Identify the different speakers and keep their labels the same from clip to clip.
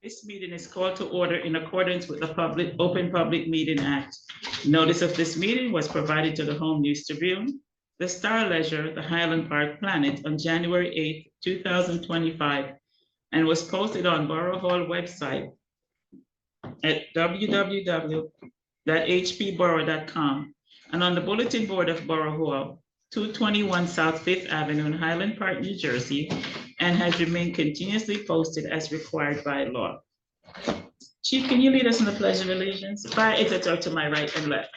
Speaker 1: This meeting is called to order in accordance with the Open Public Meeting Act. Notice of this meeting was provided to the Home News Tribune, the Star Leisure, the Highland Park Planet on January 8th, 2025, and was posted on Borough Hall website at www.hpborough.com and on the bulletin board of Borough Hall, 221 South Fifth Avenue in Highland Park, New Jersey, and has remained continuously posted as required by law. Chief, can you lead us in the Pledge of Allegiance? By Exeter to my right and left.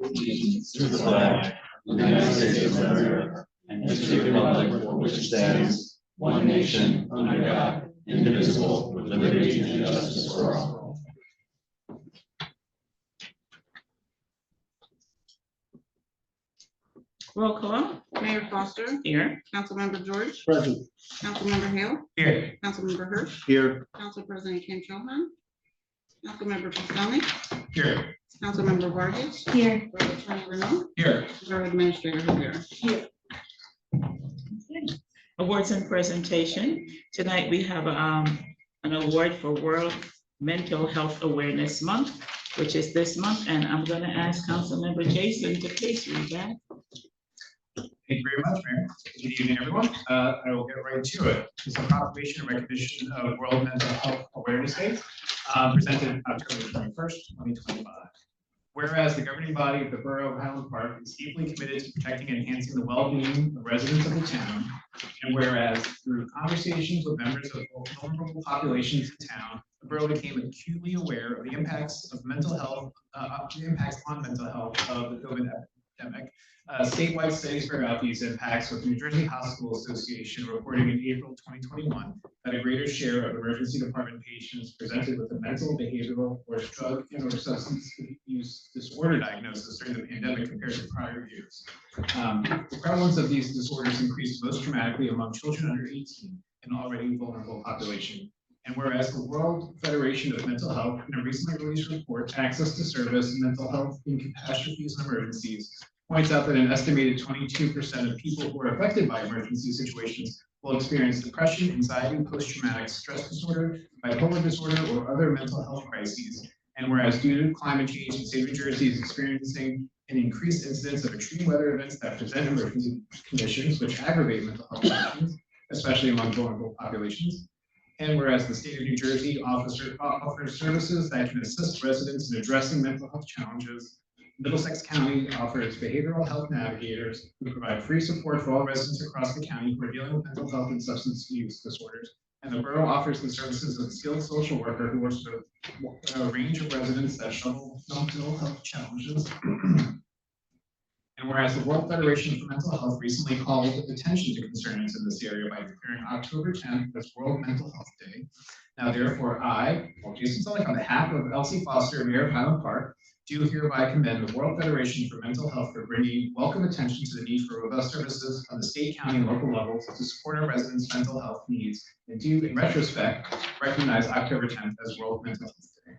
Speaker 2: Allegiance to the flag of the United States of America and to the republic for which it stands, one nation, under God, indivisible, with liberty and justice for all.
Speaker 1: Roll call.
Speaker 3: Mayor Foster.
Speaker 1: Here.
Speaker 3: Councilmember George.
Speaker 2: Present.
Speaker 3: Councilmember Hale.
Speaker 2: Here.
Speaker 3: Councilmember Hirsch.
Speaker 2: Here.
Speaker 3: Council President Kim Cho-Han. Councilmember Pistonik.
Speaker 2: Here.
Speaker 3: Councilmember Vargas.
Speaker 4: Here.
Speaker 3: Borough Attorney Renaud.
Speaker 2: Here.
Speaker 3: Borough Administrator Rivera.
Speaker 4: Here.
Speaker 1: Awards and presentation. Tonight we have an award for World Mental Health Awareness Month, which is this month, and I'm going to ask Councilmember Jason to please read that.
Speaker 5: Thank you very much, Mayor. Good evening, everyone. I will get right to it. It's a proclamation and recognition of World Mental Health Awareness Day, presented October 21st, 2025. Whereas the governing body of the Borough of Highland Park is deeply committed to protecting and enhancing the well-being of residents of the town, and whereas through conversations with members of vulnerable populations in town, the borough became acutely aware of the impacts of mental health, the impacts on mental health of the COVID epidemic. Statewide studies bear out these impacts, with the New Jersey Hospital Association reporting in April 2021 that a greater share of emergency department patients presented with a mental, behavioral, or drug and/or substance use disorder diagnosis during the pandemic compared to prior years. The prevalence of these disorders increased most dramatically among children under 18, an already vulnerable population. And whereas the World Federation of Mental Health, in a recently released report, Access to Service, Mental Health in Catastrophes and Emergencies, points out that an estimated 22% of people who are affected by emergency situations will experience depression, anxiety, post-traumatic stress disorder, bipolar disorder, or other mental health crises. And whereas due to climate change, the state of New Jersey is experiencing an increased incidence of extreme weather events that present emergency conditions which aggravate mental health conditions, especially among vulnerable populations. And whereas the state of New Jersey offers services that can assist residents in addressing mental health challenges, Middlesex County offers behavioral health navigators who provide free support for all residents across the county who are dealing with mental health and substance use disorders. And the borough offers the services of a skilled social worker who works with a range of residents that struggle with mental health challenges. And whereas the World Federation for Mental Health recently called attention to concerns in this area by declaring October 10th as World Mental Health Day. Now, therefore, I, Jason Selleck, on behalf of Elsie Foster, Mayor of Highland Park, do hereby commend the World Federation for Mental Health for bringing welcome attention to the need for robust services on the state, county, and local levels to support our residents' mental health needs, and do, in retrospect, recognize October 10th as World Mental Health Day.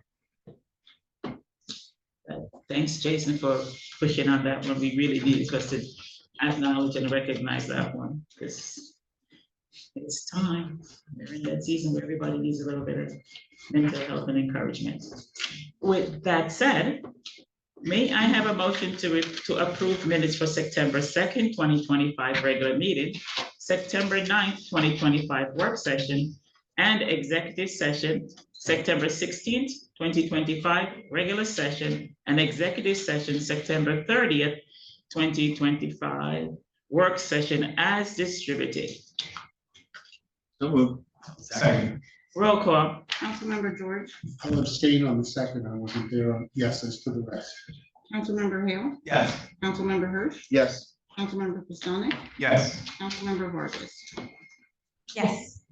Speaker 1: Thanks, Jason, for pushing on that one. We really need us to acknowledge and recognize that one, because it's time. We're in that season where everybody needs a little bit of mental health and encouragement. With that said, may I have a motion to approve minutes for September 2nd, 2025 regular meeting, September 9th, 2025 work session, and executive session, September 16th, 2025 regular session, and executive session, September 30th, 2025 work session as distributed.
Speaker 2: So moved.
Speaker 5: Second.
Speaker 1: Roll call.
Speaker 3: Councilmember George.
Speaker 6: I'll abstain on the second. I wasn't there on yeses to the rest.
Speaker 3: Councilmember Hale.
Speaker 5: Yes.
Speaker 3: Councilmember Hirsch.
Speaker 2: Yes.
Speaker 3: Councilmember Pistonik.
Speaker 5: Yes.
Speaker 3: Councilmember Vargas.
Speaker 4: Yes.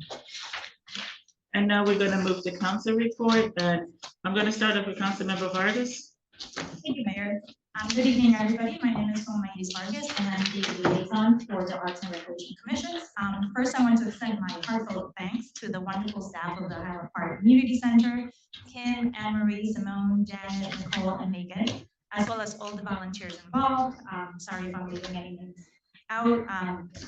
Speaker 1: And now we're going to move to council report. And I'm going to start off with Councilmember Vargas.
Speaker 4: Thank you, Mayor. Good evening, everybody. My name is Maíz Vargas, and I'm the liaison for the Arts and Recreation Commissions. First, I want to extend my heartfelt thanks to the wonderful staff of the Highland Park Community Center, Kim, Anne-Marie, Simone, Janet, Nicole, and Megan, as well as all the volunteers involved. Sorry if I'm leaving any names out.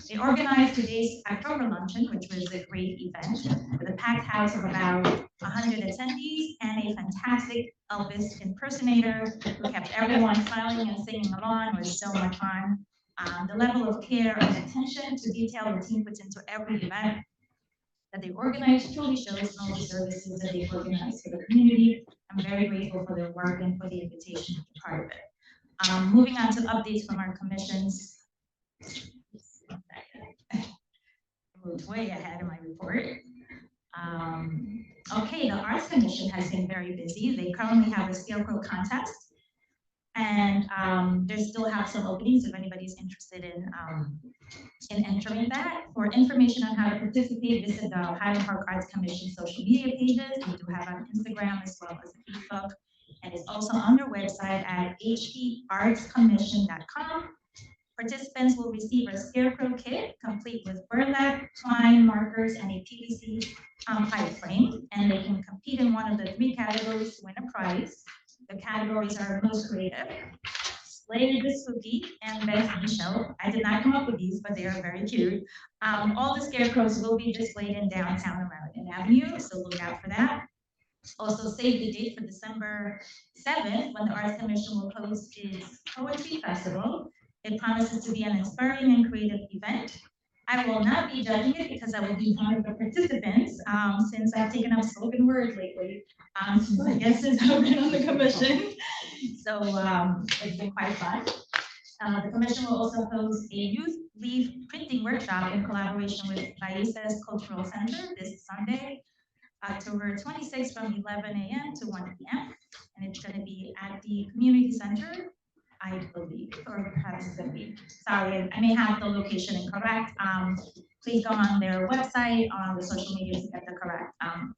Speaker 4: They organized today's October luncheon, which was a great event with a packed house of about 100 attendees and a fantastic Elvis impersonator who kept everyone smiling and singing along. It was so much fun. The level of care and attention to detail the team puts into every event that they organize truly shows all the services that they organize for the community. I'm very grateful for their work and for the invitation to be part of it. Moving on to updates from our commissions. I moved way ahead of my report. Okay, the Arts Commission has been very busy. They currently have a scarecrow contest. And they still have some openings if anybody's interested in entering that. For information on how to participate, visit the Highland Park Arts Commission social media pages. We do have on Instagram as well as Facebook. And it's also on their website at hpartscommission.com. Participants will receive a scarecrow kit complete with burlap, twine, markers, and a PVC pipe frame. And they can compete in one of the 3 categories to win a prize. The categories are most creative, Slay the Spooky, and Best in Show. I did not come up with these, but they are very cute. All the scarecrows will be displayed in downtown American Avenue, so look out for that. Also, save the date for December 7th, when the Arts Commission will host its Poetry Festival. It promises to be an inspiring and creative event. I will not be judging it because I will be one of the participants since I've taken up spoken word lately. Since I guess since I've been on the commission. So it's been quite fun. The commission will also host a youth leaf printing workshop in collaboration with Baisa's Cultural Center this Sunday, October 26th from 11 a.m. to 1 p.m. And it's going to be at the community center, I believe, or perhaps it's going to be, sorry, I may have the location incorrect. Please go on their website, on the social media to get the correct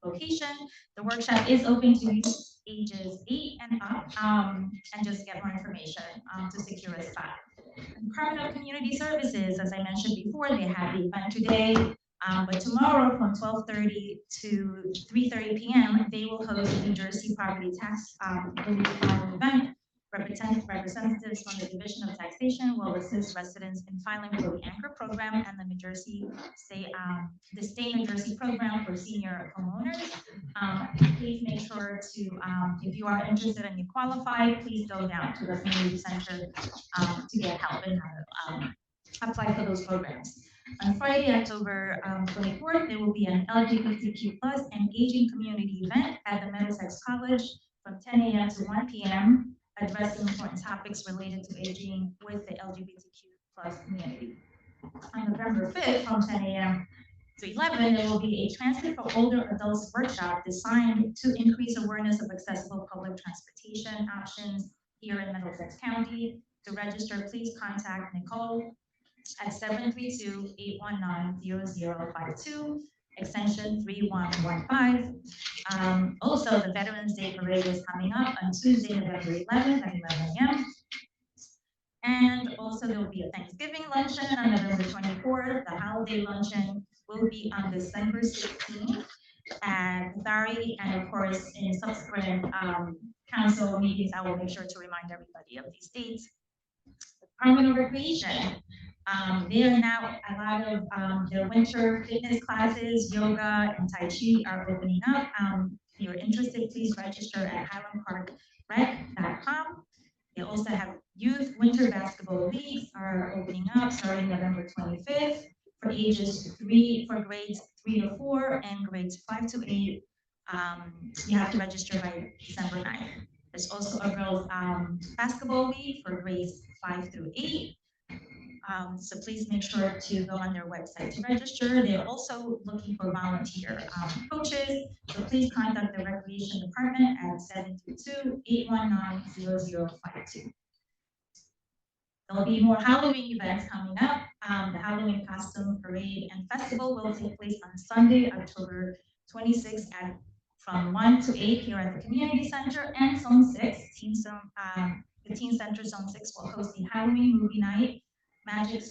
Speaker 4: location. The workshop is open to youth ages 8 and up, and just get more information to secure a spot. Department of Community Services, as I mentioned before, they have the event today, but tomorrow from 12:30 to 3:30 p.m., they will host the New Jersey Property Tax Relief event. Representatives from the Division of Taxation will assist residents in filing for the Anchor Program and the State New Jersey Program for senior homeowners. Please make sure to, if you are interested and you qualify, please go down to the community center to get help and how to apply for those programs. On Friday, October 24th, there will be an LGBTQ+ engaging community event at the Middlesex College from 10 a.m. to 1 p.m. addressing important topics related to aging with the LGBTQ+ community. On November 5th, from 10 a.m. to 11, there will be a Transit for Older Adults workshop designed to increase awareness of accessible public transportation options here in Middlesex County. To register, please contact Nicole at 732-819-0052, extension 3115. Also, the Veterans Day Parade is coming up on Tuesday, November 11th at 11 a.m. And also there will be a Thanksgiving luncheon on November 24th. The holiday luncheon will be on December 16th at Thari, and of course in subsequent council meetings, I will make sure to remind everybody of these dates. Department of Recreation. They are now, a lot of their winter fitness classes, yoga and Tai Chi are opening up. If you're interested, please register at highlandparkrec.com. They also have youth winter basketball leagues are opening up starting November 25th for ages for grades 3 to 4 and grades 5 to 8. You have to register by December 9th. There's also a girls basketball league for grades 5 through 8. So please make sure to go on their website to register. They're also looking for volunteer coaches. So please contact the Recreation Department at 722-819-0052. There'll be more Halloween events coming up. The Halloween Costume Parade and Festival will take place on Sunday, October 26th from 1 to 8 here at the Community Center and Zone 6. The Teen Center Zone 6 will host the Halloween movie night, Magic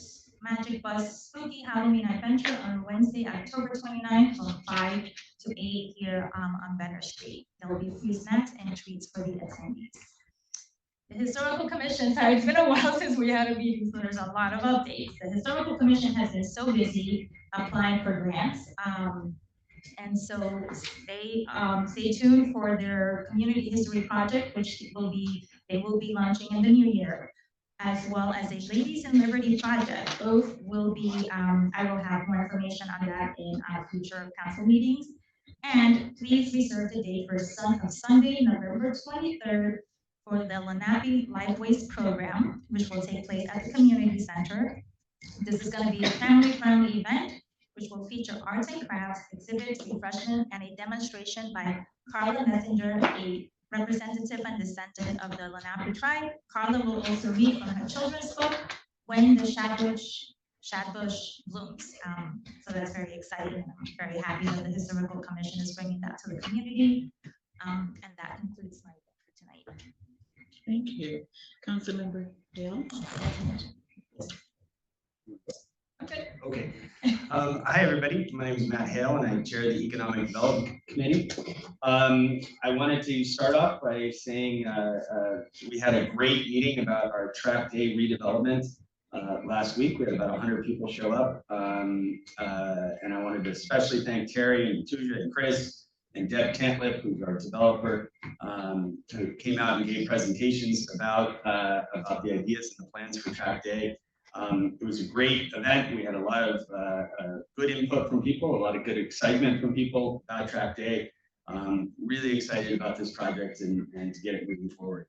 Speaker 4: Bus Spooky Halloween Adventure on Wednesday, October 29th from 5 to 8 here on Benner Street. There will be free snacks and treats for the attendees. The Historical Commission, sorry, it's been a while since we had a meeting, so there's a lot of updates. The Historical Commission has been so busy applying for grants. And so they stay tuned for their community history project, which they will be launching in the new year, as well as a Ladies in Liberty project. Both will be, I will have more information on that in future council meetings. And please reserve the date for Sunday, November 23rd for the Lenape Life Waste program, which will take place at the community center. This is going to be a family-friendly event, which will feature arts and crafts, exhibits, refreshment, and a demonstration by Carla Messenger, a representative and descendant of the Lenape tribe. Carla will also read from her children's book, When the Shadbush Blooms. So that's very exciting. I'm very happy that the Historical Commission is bringing that to the community. And that concludes my report for tonight.
Speaker 1: Thank you. Councilmember Dale?
Speaker 7: Okay. Hi, everybody. My name is Matt Hale, and I chair the Economic Development Committee. I wanted to start off by saying we had a great meeting about our track day redevelopment last week. We had about 100 people show up. And I wanted to especially thank Terry and Tuja and Chris and Deb Cantlip, who's our developer, who came out and gave presentations about the ideas and the plans for track day. It was a great event. We had a lot of good input from people, a lot of good excitement from people about track day. Really excited about this project and to get it moving forward.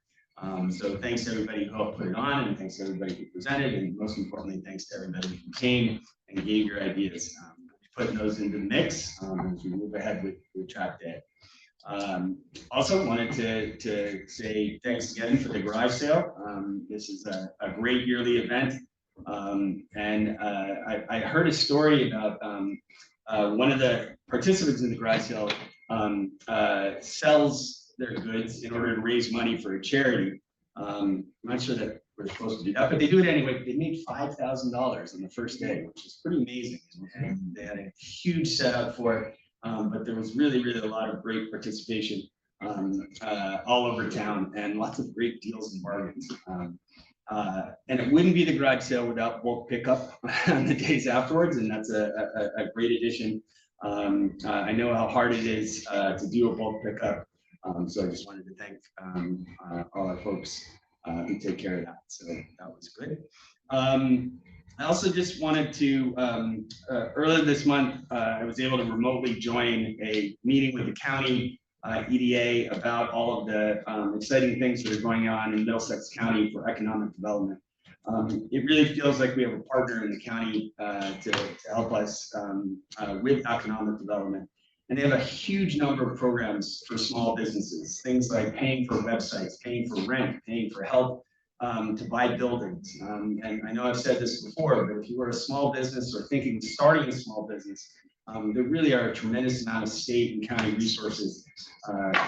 Speaker 7: So thanks to everybody who helped put it on, and thanks to everybody who presented, and most importantly, thanks to everybody who came and gave your ideas. Putting those into the mix as we move ahead with track day. Also wanted to say thanks again for the garage sale. This is a great yearly event. And I heard a story about one of the participants in the garage sale sells their goods in order to raise money for a charity. I'm not sure that we're supposed to do that, but they do it anyway. They made $5,000 on the first day, which is pretty amazing. And they had a huge setup for it, but there was really a lot of great participation all over town, and lots of great deals and bargains. And it wouldn't be the garage sale without bulk pickup on the days afterwards, and that's a great addition. I know how hard it is to do a bulk pickup, so I just wanted to thank all our folks who take care of that. So that was good. I also just wanted to, earlier this month, I was able to remotely join a meeting with the county EDA about all of the exciting things that are going on in Middlesex County for economic development. It really feels like we have a partner in the county to help us with economic development. And they have a huge number of programs for small businesses, things like paying for websites, paying for rent, paying for help to buy buildings. And I know I've said this before, but if you are a small business or thinking of starting a small business, there really are a tremendous amount of state and county resources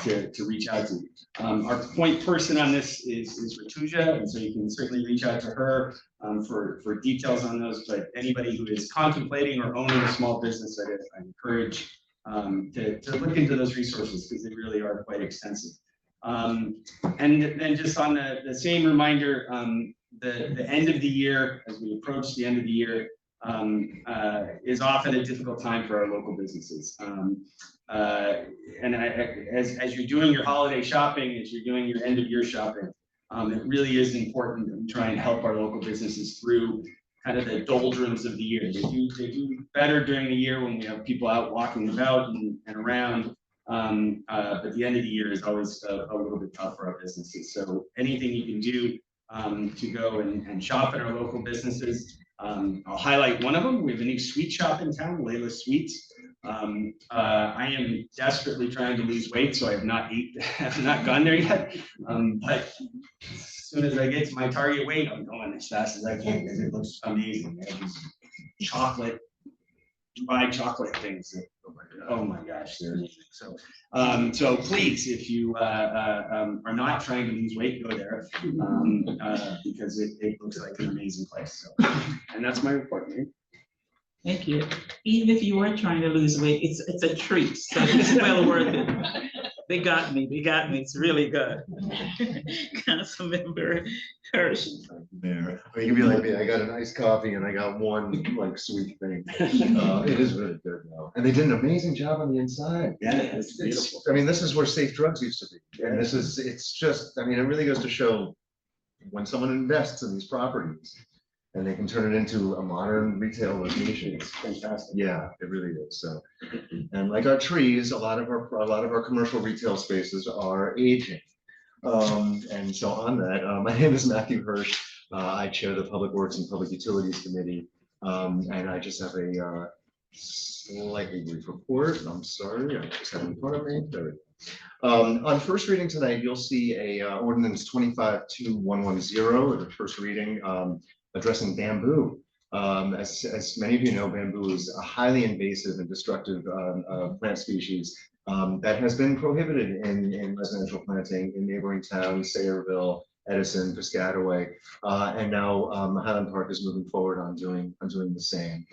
Speaker 7: to reach out to. Our point person on this is Ratuja, and so you can certainly reach out to her for details on those. But anybody who is contemplating or owning a small business, I encourage to look into those resources, because they really are quite extensive. And then just on the same reminder, the end of the year, as we approach the end of the year, is often a difficult time for our local businesses. And as you're doing your holiday shopping, as you're doing your end of year shopping, it really is important that we try and help our local businesses through kind of the doldrums of the year. They do better during the year when we have people out walking about and around. But the end of the year is always a little bit tough for our businesses. So anything you can do to go and shop at our local businesses. I'll highlight one of them. We have a new sweet shop in town, Layla Sweets. I am desperately trying to lose weight, so I have not gone there yet. But as soon as I get to my target weight, I'm going as fast as I can, because it looks amazing. They have these chocolate, Dubai chocolate things that, oh my gosh, they're amazing. So, so please, if you are not trying to lose weight, go there, because it looks like an amazing place. So, and that's my report. Mary.
Speaker 1: Thank you. Even if you were trying to lose weight, it's a treat, so it's well worth it. They got me, it's really good. Councilmember Hirsch.
Speaker 2: There, I mean, you can be like me, I got an iced coffee and I got one like sweet thing. It is really good now, and they did an amazing job on the inside.
Speaker 7: Yeah, it's beautiful.
Speaker 2: I mean, this is where safe drugs used to be, and it's just, I mean, it really goes to show when someone invests in these properties and they can turn it into a modern retail location.
Speaker 7: It's fantastic.
Speaker 2: Yeah, it really is. So, and like our trees, a lot of our commercial retail spaces are aging. And so on that, my name is Matthew Hirsch. I chair the Public Works and Public Utilities Committee. And I just have a slightly brief report. I'm sorry, I just have it in front of me. There we go. On first reading tonight, you'll see a ordinance 25-2110, the first reading, addressing bamboo. As many of you know, bamboo is a highly invasive and destructive plant species that has been prohibited in residential planting in neighboring towns, Sayreville, Edison, Piscataway, and now Highland Park is moving forward on doing the same.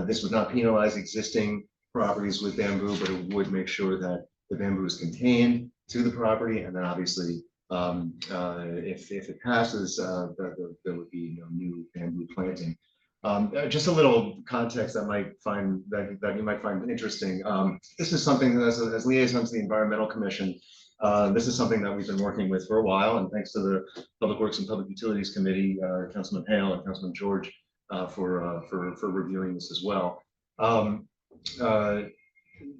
Speaker 2: This would not penalize existing properties with bamboo, but it would make sure that the bamboo is contained to the property, and then obviously, if it passes, there would be no new bamboo planting. Just a little context that you might find interesting. This is something that as liaisons to the Environmental Commission, this is something that we've been working with for a while, and thanks to the Public Works and Public Utilities Committee, Councilman Hale and Councilman George, for reviewing this as well.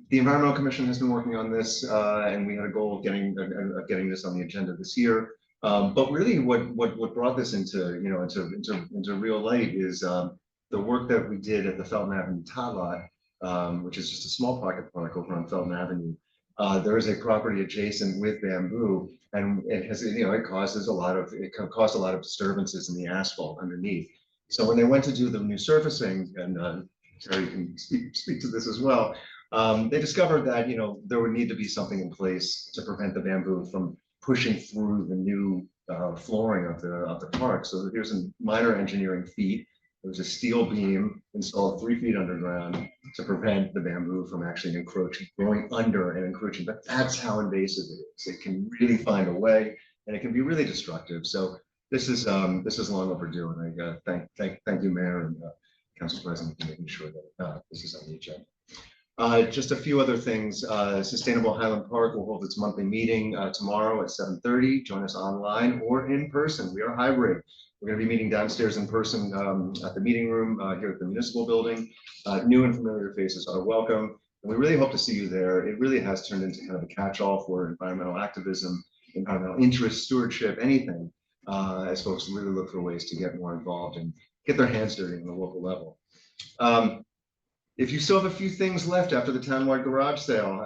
Speaker 2: The Environmental Commission has been working on this, and we had a goal of getting this on the agenda this year. But really, what brought this into real light is the work that we did at the Felton Avenue tot lot, which is just a small pocket park over on Felton Avenue. There is a property adjacent with bamboo, and it caused a lot of disturbances in the asphalt underneath. So when they went to do the new surfacing, and Terry can speak to this as well, they discovered that there would need to be something in place to prevent the bamboo from pushing through the new flooring of the park. So here's some minor engineering feat. There was a steel beam installed 3 feet underground to prevent the bamboo from actually growing under and encroaching. But that's how invasive it is. It can really find a way, and it can be really destructive. So this is long overdue, and I thank you, Mayor and Council President, for making sure that this is on the agenda. Just a few other things. Sustainable Highland Park will hold its monthly meeting tomorrow at 7:30. Join us online or in person. We are hybrid. We're going to be meeting downstairs in person at the meeting room here at the municipal building. New and familiar faces are welcome, and we really hope to see you there. It really has turned into kind of a catch-all for environmental activism, environmental interest, stewardship, anything, as folks really look for ways to get more involved and get their hands dirty on the local level. If you still have a few things left after the townwide garage sale,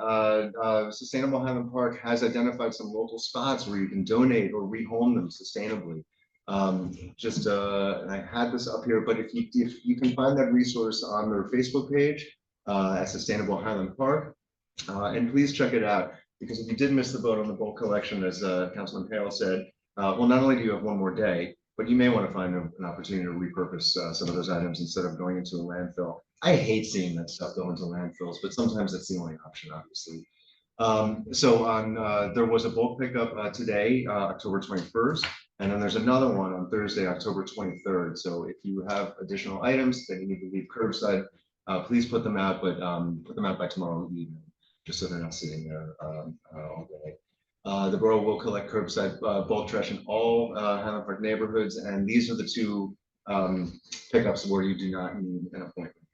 Speaker 2: Sustainable Highland Park has identified some local spots where you can donate or rehome them sustainably. And I had this up here, but if you can find that resource on their Facebook page at Sustainable Highland Park, and please check it out, because if you did miss the boat on the bulk collection, as Councilman Hale said, well, not only do you have one more day, but you may want to find an opportunity to repurpose some of those items instead of going into a landfill. I hate seeing that stuff go into landfills, but sometimes that's the only option, obviously. There was a bulk pickup today, October 21st, and then there's another one on Thursday, October 23rd. So if you have additional items that you need to leave curbside, please put them out, but put them out by tomorrow evening, just so they're not sitting there all day. The borough will collect curbside bulk trash in all Highland Park neighborhoods, and these are the two pickups where you do not need an appointment.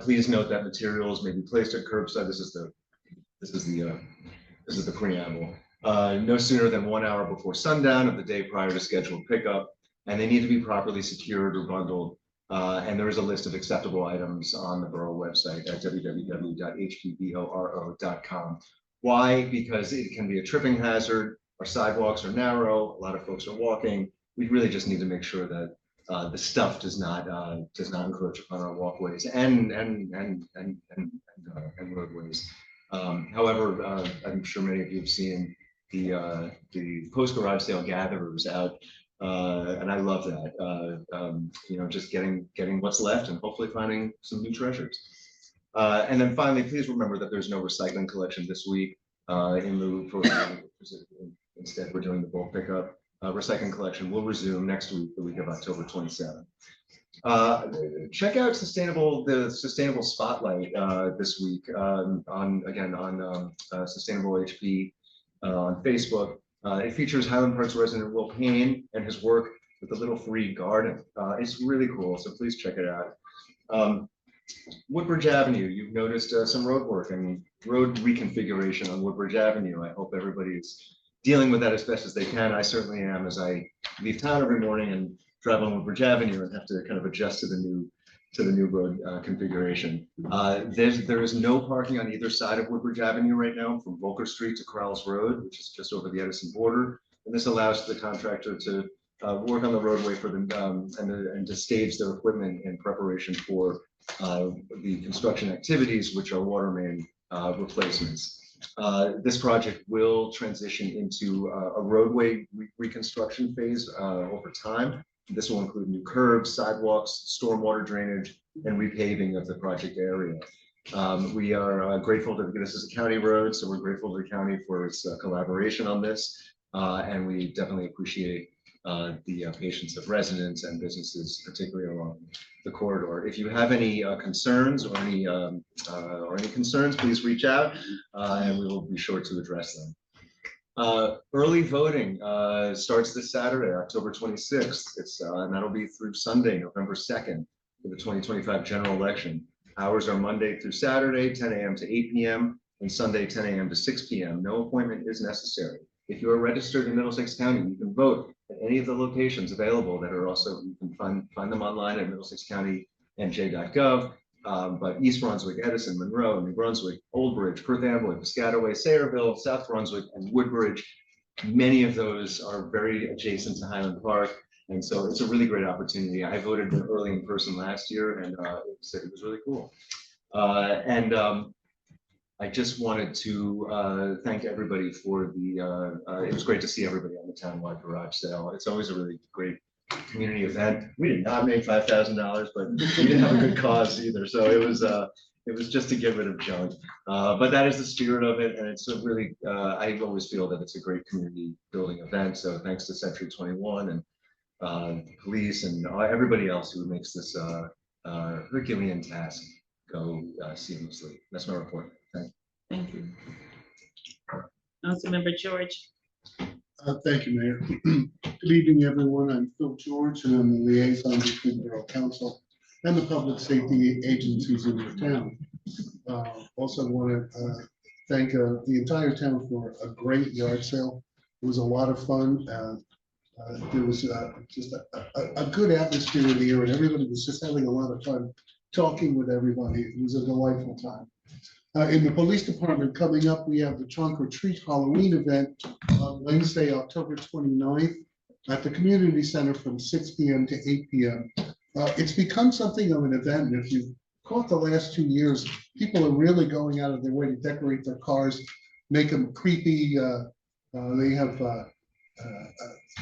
Speaker 2: Please note that materials may be placed at curbside. This is the preamble. No sooner than 1 hour before sundown of the day prior to scheduled pickup, and they need to be properly secured or bundled. And there is a list of acceptable items on the borough website at www.hpboro.com. Why? Because it can be a tripping hazard. Our sidewalks are narrow. A lot of folks are walking. We really just need to make sure that the stuff does not encroach upon our walkways and roadways. However, I'm sure many of you have seen the post garage sale gatherers out, and I love that. Just getting what's left and hopefully finding some new treasures. And then finally, please remember that there's no recycling collection this week. in lieu for, instead, we're doing the bulk pickup. Recycling collection will resume next week, the week of October 27th. Check out the Sustainable Spotlight this week on Sustainable HP on Facebook. It features Highland Park's resident Will Payne and his work with the Little Free Garden. It's really cool, so please check it out. Woodbridge Avenue, you've noticed some road work and road reconfiguration on Woodbridge Avenue. I hope everybody is dealing with that as best as they can. I certainly am, as I leave town every morning and drive on Woodbridge Avenue and have to kind of adjust to the new road configuration. There is no parking on either side of Woodbridge Avenue right now, from Volker Street to Crowell's Road, which is just over the Edison border. And this allows the contractor to work on the roadway for them and to stage their equipment in preparation for the construction activities, which are water main replacements. This project will transition into a roadway reconstruction phase over time. This will include new curbs, sidewalks, stormwater drainage, and repaving of the project area. We are grateful to this is a county road, so we're grateful to the county for its collaboration on this, and we definitely appreciate the patience of residents and businesses, particularly along the corridor. If you have any concerns or any concerns, please reach out, and we will be sure to address them. Early voting starts this Saturday, October 26th. And that'll be through Sunday, November 2nd, for the 2025 general election. Hours are Monday through Saturday, 10 a.m. to 8 p.m. and Sunday, 10 a.m. to 6 p.m. No appointment is necessary. If you are registered in Middlesex County, you can vote at any of the locations available that are also, you can find them online at middlesexcountynj.gov. But East Brunswick, Edison, Monroe, New Brunswick, Old Bridge, Perth Amboy, Piscataway, Sayreville, South Brunswick, and Woodbridge. Many of those are very adjacent to Highland Park. And so it's a really great opportunity. I voted early in person last year, and it was really cool. I just wanted to thank everybody for it was great to see everybody on the townwide garage sale. It's always a really great community event. We did not make $5,000, but we didn't have a good cause either. So it was just to get rid of junk. But that is the spirit of it. And it's a really, I always feel that it's a great community building event. So thanks to Century 21 and police and everybody else who makes this Herculean task go seamlessly. That's my report.
Speaker 1: Thank you. Councilmember George.
Speaker 6: Thank you, Mayor. Good evening, everyone. I'm Phil George, and I'm the liaison between the Borough Council and the public safety agencies in the town. Also want to thank the entire town for a great yard sale. It was a lot of fun. There was just a good atmosphere in the air, and everybody was just having a lot of fun talking with everybody. It was a delightful time. In the police department coming up, we have the Trunk or Treat Halloween event on Wednesday, October 29th at the community center from 6 p.m. to 8 p.m. It's become something of an event. And if you've caught the last 2 years, people are really going out of their way to decorate their cars, make them creepy. They have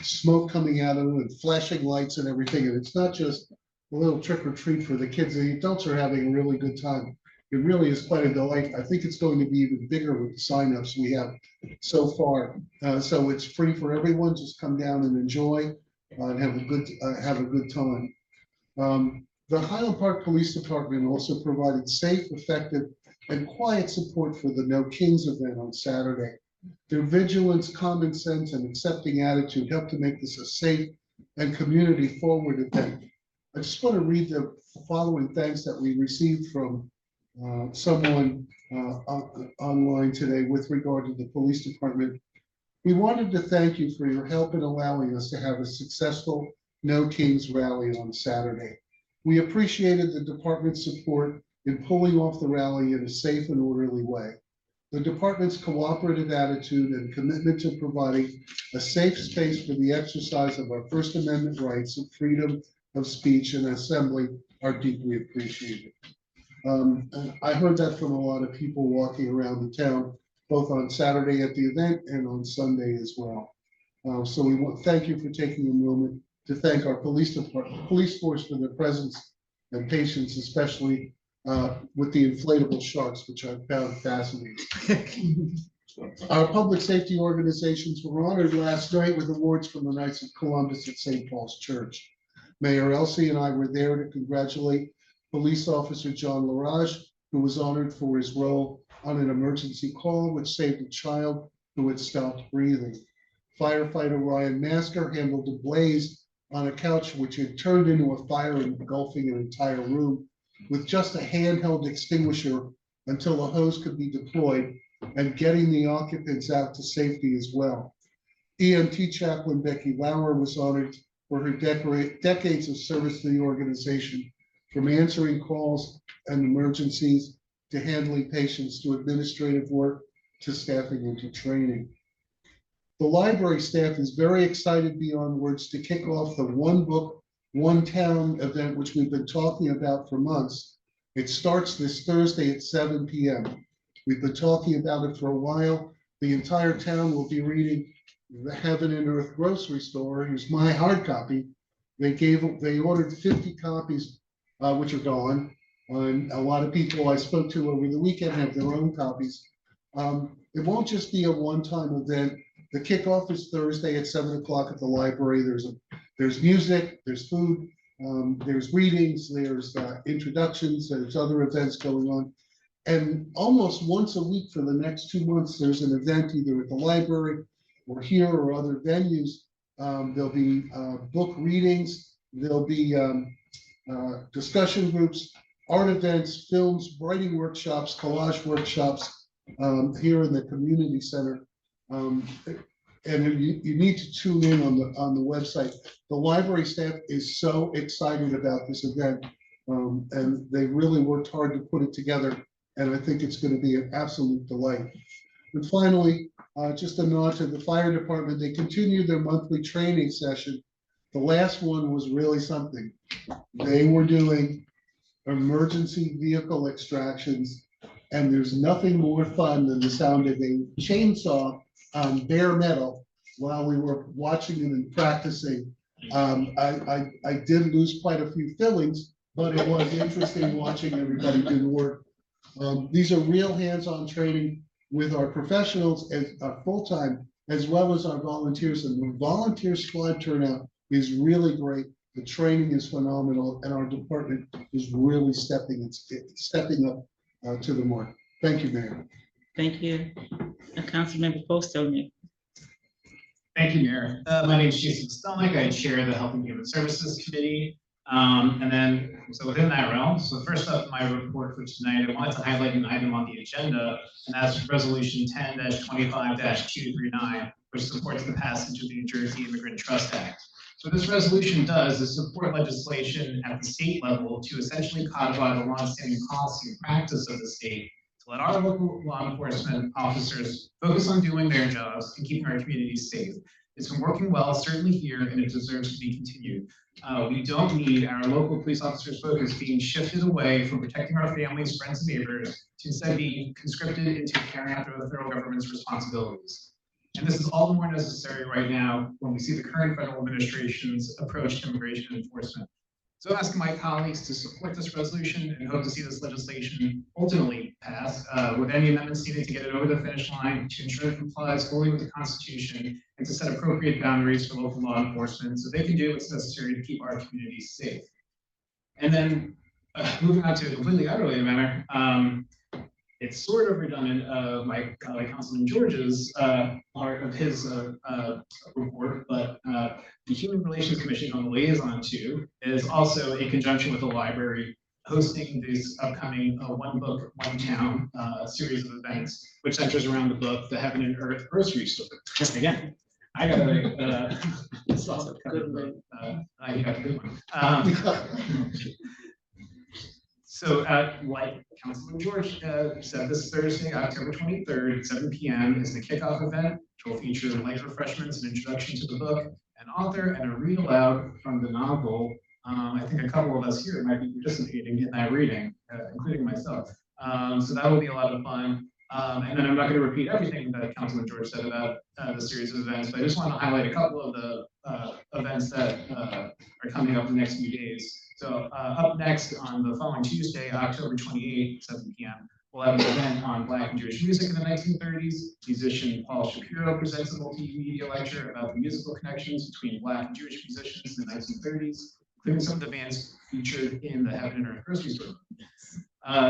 Speaker 6: smoke coming out of them and flashing lights and everything. And it's not just a little trick or treat for the kids. The adults are having a really good time. It really is quite a delight. I think it's going to be even bigger with the signups we have so far. So it's free for everyone. Just come down and enjoy and have a good time. The Highland Park Police Department also provided safe, effective, and quiet support for the No Kings event on Saturday. Their vigilance, common sense, and accepting attitude helped to make this a safe and community-forward event. I just want to read the following thanks that we received from someone online today with regard to the police department. We wanted to thank you for your help in allowing us to have a successful No Kings rally on Saturday. We appreciated the department's support in pulling off the rally in a safe and orderly way. The department's cooperative attitude and commitment to providing a safe space for the exercise of our First Amendment rights of freedom of speech and assembly are deeply appreciated. I heard that from a lot of people walking around the town, both on Saturday at the event and on Sunday as well. So we want to thank you for taking a moment to thank our police department, police force for their presence and patience, especially with the inflatable sharks, which I found fascinating. Our public safety organizations were honored last night with awards from the Knights of Columbus at St. Paul's Church. Mayor Elsie and I were there to congratulate Police Officer John Larage, who was honored for his role on an emergency call which saved a child who had stopped breathing. Firefighter Ryan Masker handled a blaze on a couch which had turned into a fire engulfing an entire room with just a handheld extinguisher until a hose could be deployed and getting the occupants out to safety as well. EMT chaplain Becky Lauer was honored for her decades of service to the organization, from answering calls and emergencies to handling patients to administrative work to staffing and to training. The library staff is very excited beyond words to kick off the One Book, One Town event, which we've been talking about for months. It starts this Thursday at 7 p.m. We've been talking about it for a while. The entire town will be reading The Heaven and Earth Grocery Store. Here's my hard copy. They ordered 50 copies, which are gone. And a lot of people I spoke to over the weekend have their own copies. It won't just be a one-time event. The kickoff is Thursday at 7 o'clock at the library. There's music, there's food, there's readings, there's introductions, there's other events going on. And almost once a week for the next 2 months, there's an event either at the library or here or other venues. There'll be book readings, there'll be discussion groups, art events, films, writing workshops, collage workshops here in the community center. And you need to tune in on the website. The library staff is so excited about this event, and they really worked hard to put it together. And I think it's going to be an absolute delight. And finally, just a nod to the fire department. They continued their monthly training session. The last one was really something. They were doing emergency vehicle extractions, and there's nothing more fun than the sound of a chainsaw on bare metal while we were watching them and practicing. I did lose quite a few fillings, but it was interesting watching everybody do the work. These are real hands-on training with our professionals as full-time, as well as our volunteers. And the volunteer squad turnout is really great. The training is phenomenal, and our department is really stepping up to the mark. Thank you, Mayor.
Speaker 1: Thank you. Councilmember Postelnick.
Speaker 5: Thank you, Mayor. My name is Jason Stelnick. I chair the Health and Human Services Committee. So within that realm, so first up in my report for tonight, I wanted to highlight an item on the agenda, and that's Resolution 10-25-239, which supports the passage of the New Jersey Immigrant Trust Act. So what this resolution does is support legislation at the state level to essentially codify the longstanding policy and practice of the state to let our local law enforcement officers focus on doing their jobs and keeping our communities safe. It's been working well, certainly here, and it deserves to be continued. We don't need our local police officers' focus being shifted away from protecting our families, friends, and neighbors to instead be conscripted into carrying out the federal government's responsibilities. And this is all the more necessary right now when we see the current federal administration's approach to immigration enforcement. So I'm asking my colleagues to support this resolution and hope to see this legislation ultimately passed with any amendments needed to get it over the finish line to ensure it complies fully with the Constitution and to set appropriate boundaries for local law enforcement so they can do what's necessary to keep our communities safe. And then moving on to a completely unrelated matter, it's sort of redundant of my colleague Councilman George's part of his report, but the Human Relations Commission on the liaison to is also in conjunction with the library hosting this upcoming One Book, One Town series of events, which centers around the book, The Heaven and Earth Grocery Store. Again, I got a solid cover, but I got a good one. So like Councilman George said, this Thursday, October 23rd, 7 p.m. is the kickoff event, which will feature light refreshments, an introduction to the book, an author, and a read aloud from the novel. I think a couple of us here might be participating in that reading, including myself. So that will be a lot of fun. And then I'm not going to repeat everything that Councilman George said about the series of events, but I just want to highlight a couple of the events that are coming up in the next few days. So up next on the following Tuesday, October 28th, 7 p.m., We'll have an event on Black and Jewish music in the 1930s. Musician Paul Shapiro presents a multimedia lecture about the musical connections between Black and Jewish musicians in the 1930s, including some of the bands featured in the Heaven and Earth grocery store.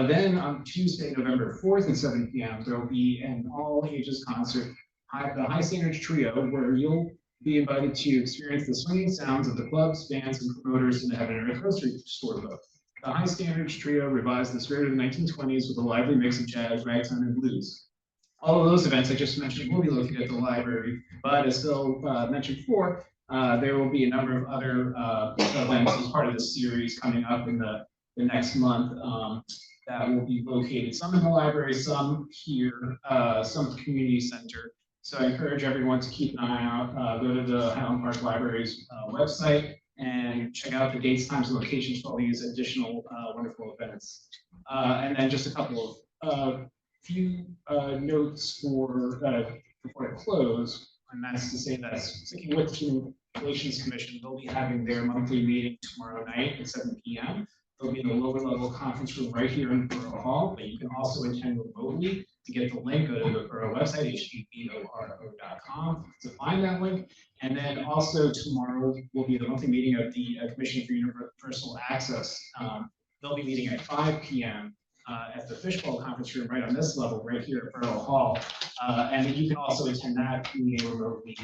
Speaker 5: Then on Tuesday, November 4th at 7 p.m., there will be an all-ages concert, the High Standards Trio, where you'll be invited to experience the swinging sounds of the clubs, bands, and promoters in the Heaven and Earth grocery store book. The High Standards Trio revised the spirit of the 1920s with a lively mix of jazz, ragtime, and blues. All of those events I just mentioned will be located at the library, but as Phil mentioned before, there will be a number of other events as part of this series coming up in the next month that will be located, some in the library, some here, some at the community center. So I encourage everyone to keep an eye out, go to the Highland Park Library's website and check out the dates, times, and locations for all these additional wonderful events. And then just a couple of few notes for before I close, and that's to say that sticking with the Human Relations Commission, they'll be having their monthly meeting tomorrow night at 7 p.m. They'll be in the lower level conference room right here in Borough Hall, but you can also attend remotely. To get the link, go to the Borough website, hbboro.com, to find that link. And then also tomorrow will be the monthly meeting of the Commission for Universal Access. They'll be meeting at 5 p.m. At the Fishbowl Conference Room right on this level, right here at Borough Hall. And then you can also attend that meeting remotely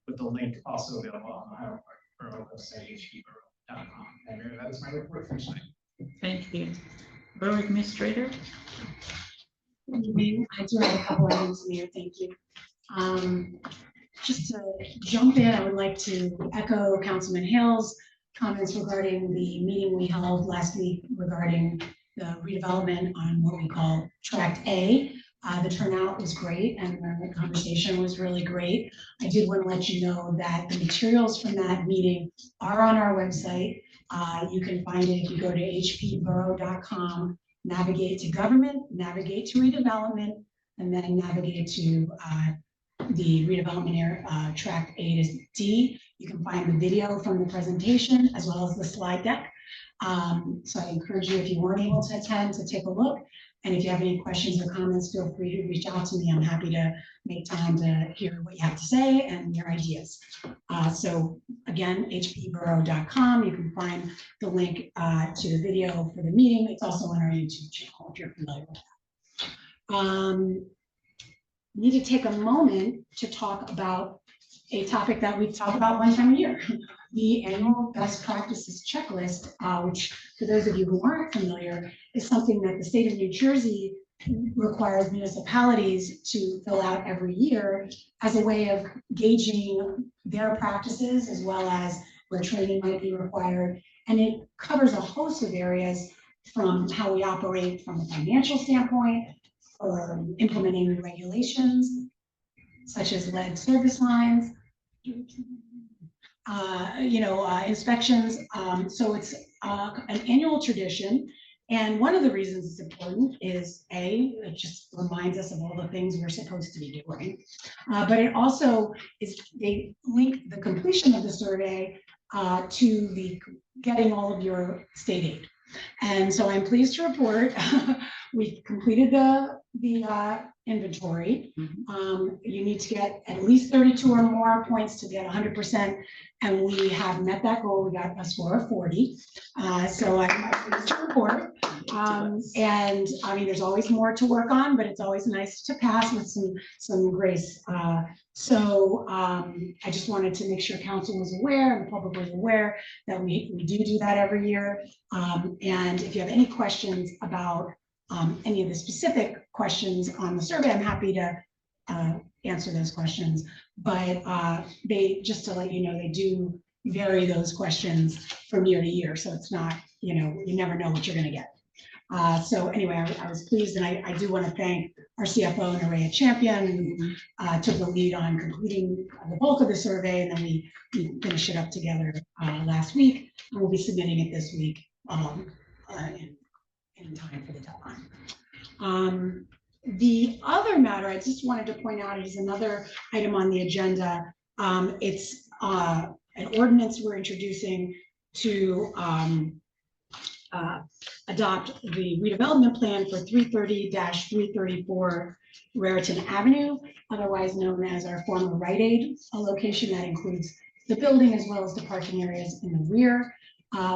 Speaker 5: with the link also available on the Highland Park Borough website, hbboro.com. And that is my report for tonight.
Speaker 1: Thank you. Borough Administrator?
Speaker 8: Good evening. I do have a couple of items, Mayor. Thank you. Just to jump in, I would like to echo Councilman Hale's comments regarding the meeting we held last week regarding the redevelopment on what we call Tract A. The turnout was great and the conversation was really great. I did want to let you know that the materials from that meeting are on our website. You can find it if you go to hpboro.com, navigate to government, navigate to redevelopment, and then navigate to the redevelopment area, Tract A to D. You can find the video from the presentation as well as the slide deck. So I encourage you, if you weren't able to attend, to take a look. And if you have any questions or comments, feel free to reach out to me. I'm happy to make time to hear what you have to say and your ideas. So again, hpboro.com. You can find the link to the video for the meeting. It's also on our YouTube channel if you're familiar with that. Need to take a moment to talk about a topic that we talk about one time a year, the annual best practices checklist, which for those of you who aren't familiar, is something that the state of New Jersey requires municipalities to fill out every year as a way of gauging their practices as well as where training might be required. And it covers a host of areas from how we operate from a financial standpoint, or implementing regulations such as lead service lines, inspections. So it's an annual tradition. And one of the reasons it's important is it just reminds us of all the things we're supposed to be doing. But it also is, they link the completion of the survey to the getting all of your state aid. And so I'm pleased to report we've completed the inventory. You need to get at least 32 or more points to get 100%, and we have met that goal. We got a score of 40. So I'm pleased to report. And I mean, there's always more to work on, but it's always nice to pass with some grace. So I just wanted to make sure council was aware and the public was aware that we do that every year. And if you have any questions about any of the specific questions on the survey, I'm happy to answer those questions. But they, just to let you know, they do vary those questions from year to year. So it's not, you never know what you're going to get. So anyway, I was pleased, and I do want to thank our CFO, Nerea Champion, who took the lead on completing the bulk of the survey, and then we finished it up together last week, and we'll be submitting it this week in time for the deadline. The other matter I just wanted to point out is another item on the agenda. It's an ordinance we're introducing to adopt the redevelopment plan for 330-334 Raritan Avenue, otherwise known as our former Rite Aid, a location that includes the building as well as the parking areas in the rear.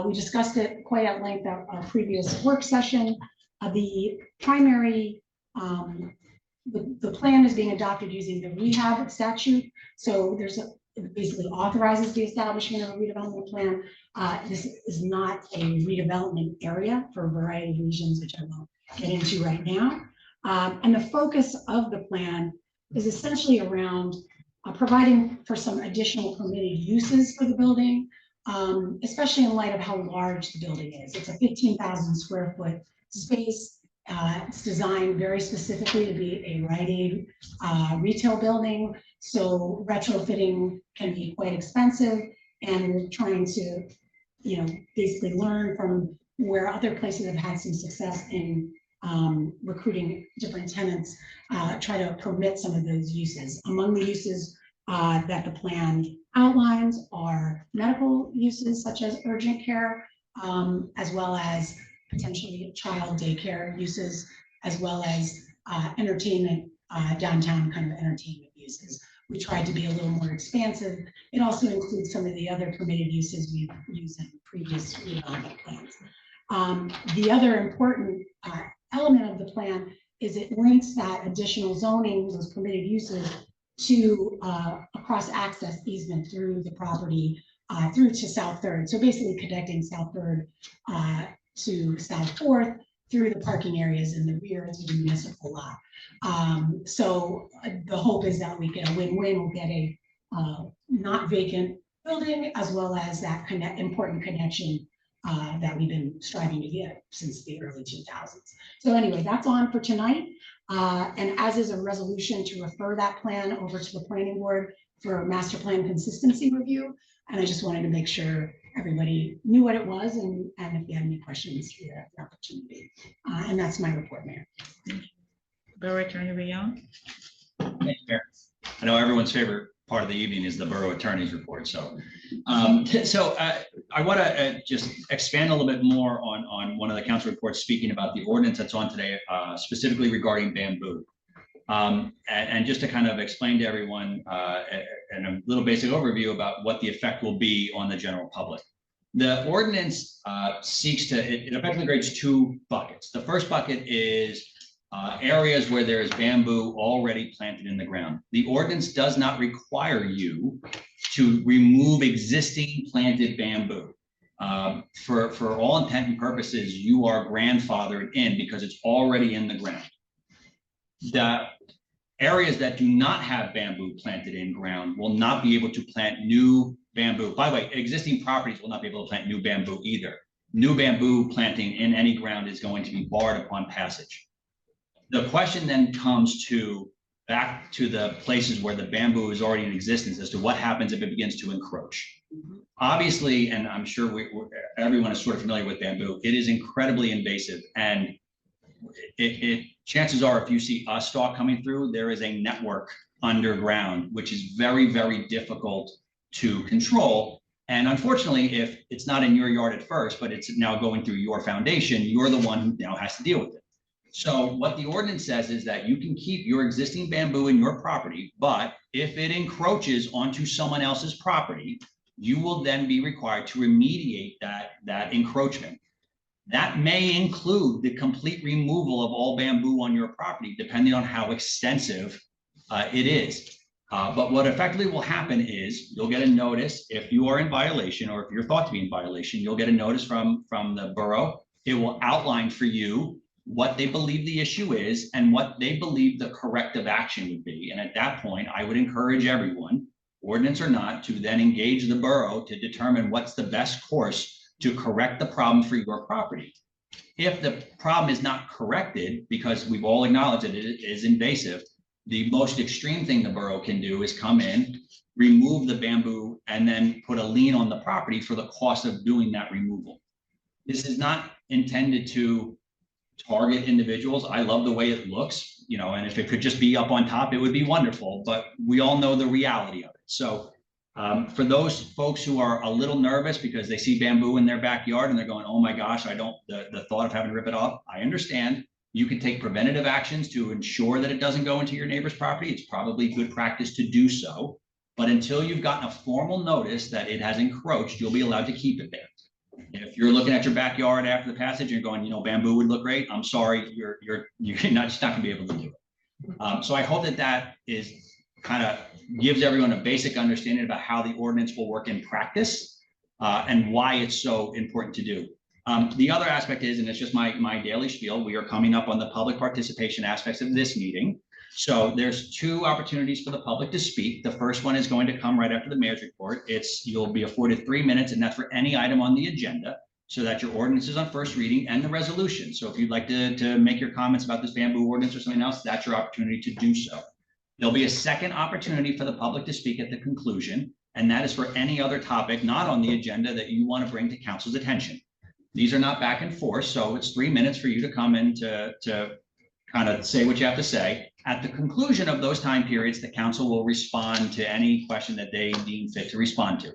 Speaker 8: We discussed it quite at length at our previous work session. The primary, the plan is being adopted using the rehab statute. So it basically authorizes the establishment of a redevelopment plan. This is not a redevelopment area for a variety of reasons, which I won't get into right now. And the focus of the plan is essentially around providing for some additional permitted uses for the building, especially in light of how large the building is. It's a 15,000 square foot space. It's designed very specifically to be a Rite Aid retail building. So retrofitting can be quite expensive, and we're trying to, basically learn from where other places have had some success in recruiting different tenants, try to permit some of those uses. Among the uses that the plan outlines are medical uses such as urgent care, as well as potentially child daycare uses, as well as entertainment, downtown kind of entertainment uses. We tried to be a little more expansive. It also includes some of the other permitted uses we've used in previous redevelopment plans. The other important element of the plan is it links that additional zoning, those permitted uses, to a cross-access easement through the property, through to South Third. So basically connecting South Third to South Fourth through the parking areas in the rear to the municipal lot. So the hope is that we get a win-win. We'll get a not vacant building, as well as that important connection that we've been striving to get since the early 2000s. So anyway, that's on for tonight. And as is a resolution to refer that plan over to the planning board for master plan consistency review. And I just wanted to make sure everybody knew what it was, and if you had any questions, you have the opportunity. And that's my report, Mayor.
Speaker 1: Borough Attorney Young.
Speaker 9: Thank you, Mayor. I know everyone's favorite part of the evening is the Borough Attorney's report. So, I want to just expand a little bit more on one of the council reports speaking about the ordinance that's on today, specifically regarding bamboo. And just to kind of explain to everyone and a little basic overview about what the effect will be on the general public. The ordinance seeks to, it effectively creates two buckets. The first bucket is areas where there is bamboo already planted in the ground. The ordinance does not require you to remove existing planted bamboo. For all intent and purposes, you are grandfathered in because it's already in the ground. The areas that do not have bamboo planted in ground will not be able to plant new bamboo. By the way, existing properties will not be able to plant new bamboo either. New bamboo planting in any ground is going to be barred upon passage. The question then comes back to the places where the bamboo is already in existence as to what happens if it begins to encroach. Obviously, and I'm sure everyone is sort of familiar with bamboo, it is incredibly invasive, and chances are if you see a stalk coming through, there is a network underground, which is very, very difficult to control. And unfortunately, if it's not in your yard at first, but it's now going through your foundation, you're the one who now has to deal with it. So what the ordinance says is that you can keep your existing bamboo in your property, but if it encroaches onto someone else's property, you will then be required to remediate that encroachment. That may include the complete removal of all bamboo on your property, depending on how extensive it is. But what effectively will happen is you'll get a notice if you are in violation, or if you're thought to be in violation, you'll get a notice from the borough. It will outline for you what they believe the issue is and what they believe the corrective action would be. And at that point, I would encourage everyone, ordinance or not, to then engage the borough to determine what's the best course to correct the problem for your property. If the problem is not corrected, because we've all acknowledged that it is invasive, the most extreme thing the borough can do is come in, remove the bamboo, and then put a lien on the property for the cost of doing that removal. This is not intended to target individuals. I love the way it looks, and if it could just be up on top, it would be wonderful, but we all know the reality of it. So For those folks who are a little nervous because they see bamboo in their backyard and they're going, oh my gosh, the thought of having to rip it off, I understand. You can take preventative actions to ensure that it doesn't go into your neighbor's property. It's probably good practice to do so. But until you've gotten a formal notice that it has encroached, you'll be allowed to keep it there. If you're looking at your backyard after the passage, you're going, bamboo would look great. I'm sorry, you're just not gonna be able to do it. So I hope that is kind of gives everyone a basic understanding about how the ordinance will work in practice and why it's so important to do. The other aspect is, and it's just my daily spiel, we are coming up on the public participation aspects of this meeting. So there's 2 opportunities for the public to speak. The first one is going to come right after the mayor's report. You'll be afforded 3 minutes, and that's for any item on the agenda, so that your ordinance is on first reading and the resolution. So if you'd like to make your comments about this bamboo ordinance or something else, that's your opportunity to do so. There'll be a second opportunity for the public to speak at the conclusion, and that is for any other topic not on the agenda that you want to bring to council's attention. These are not back and forth, so it's 3 minutes for you to come in to kind of say what you have to say. At the conclusion of those time periods, the council will respond to any question that they deem fit to respond to.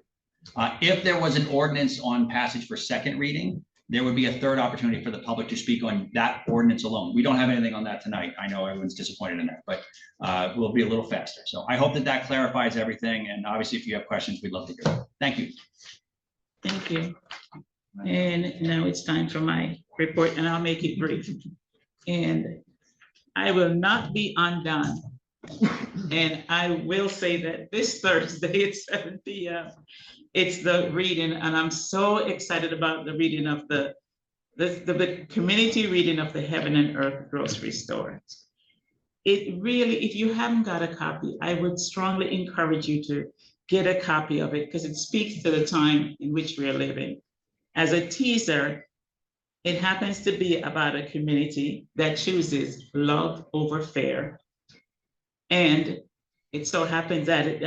Speaker 9: If there was an ordinance on passage for second reading, there would be a third opportunity for the public to speak on that ordinance alone. We don't have anything on that tonight. I know everyone's disappointed in that, but we'll be a little faster. So I hope that clarifies everything. And obviously, if you have questions, we'd love to hear them. Thank you.
Speaker 1: Thank you. And now it's time for my report, and I'll make it brief. And I will not be undone. And I will say that this Thursday at 7 p.m. it's the reading, and I'm so excited about the reading of the community reading of the Heaven and Earth grocery store. It really, if you haven't got a copy, I would strongly encourage you to get a copy of it, because it speaks to the time in which we are living. As a teaser, it happens to be about a community that chooses love over fear. And it so happens that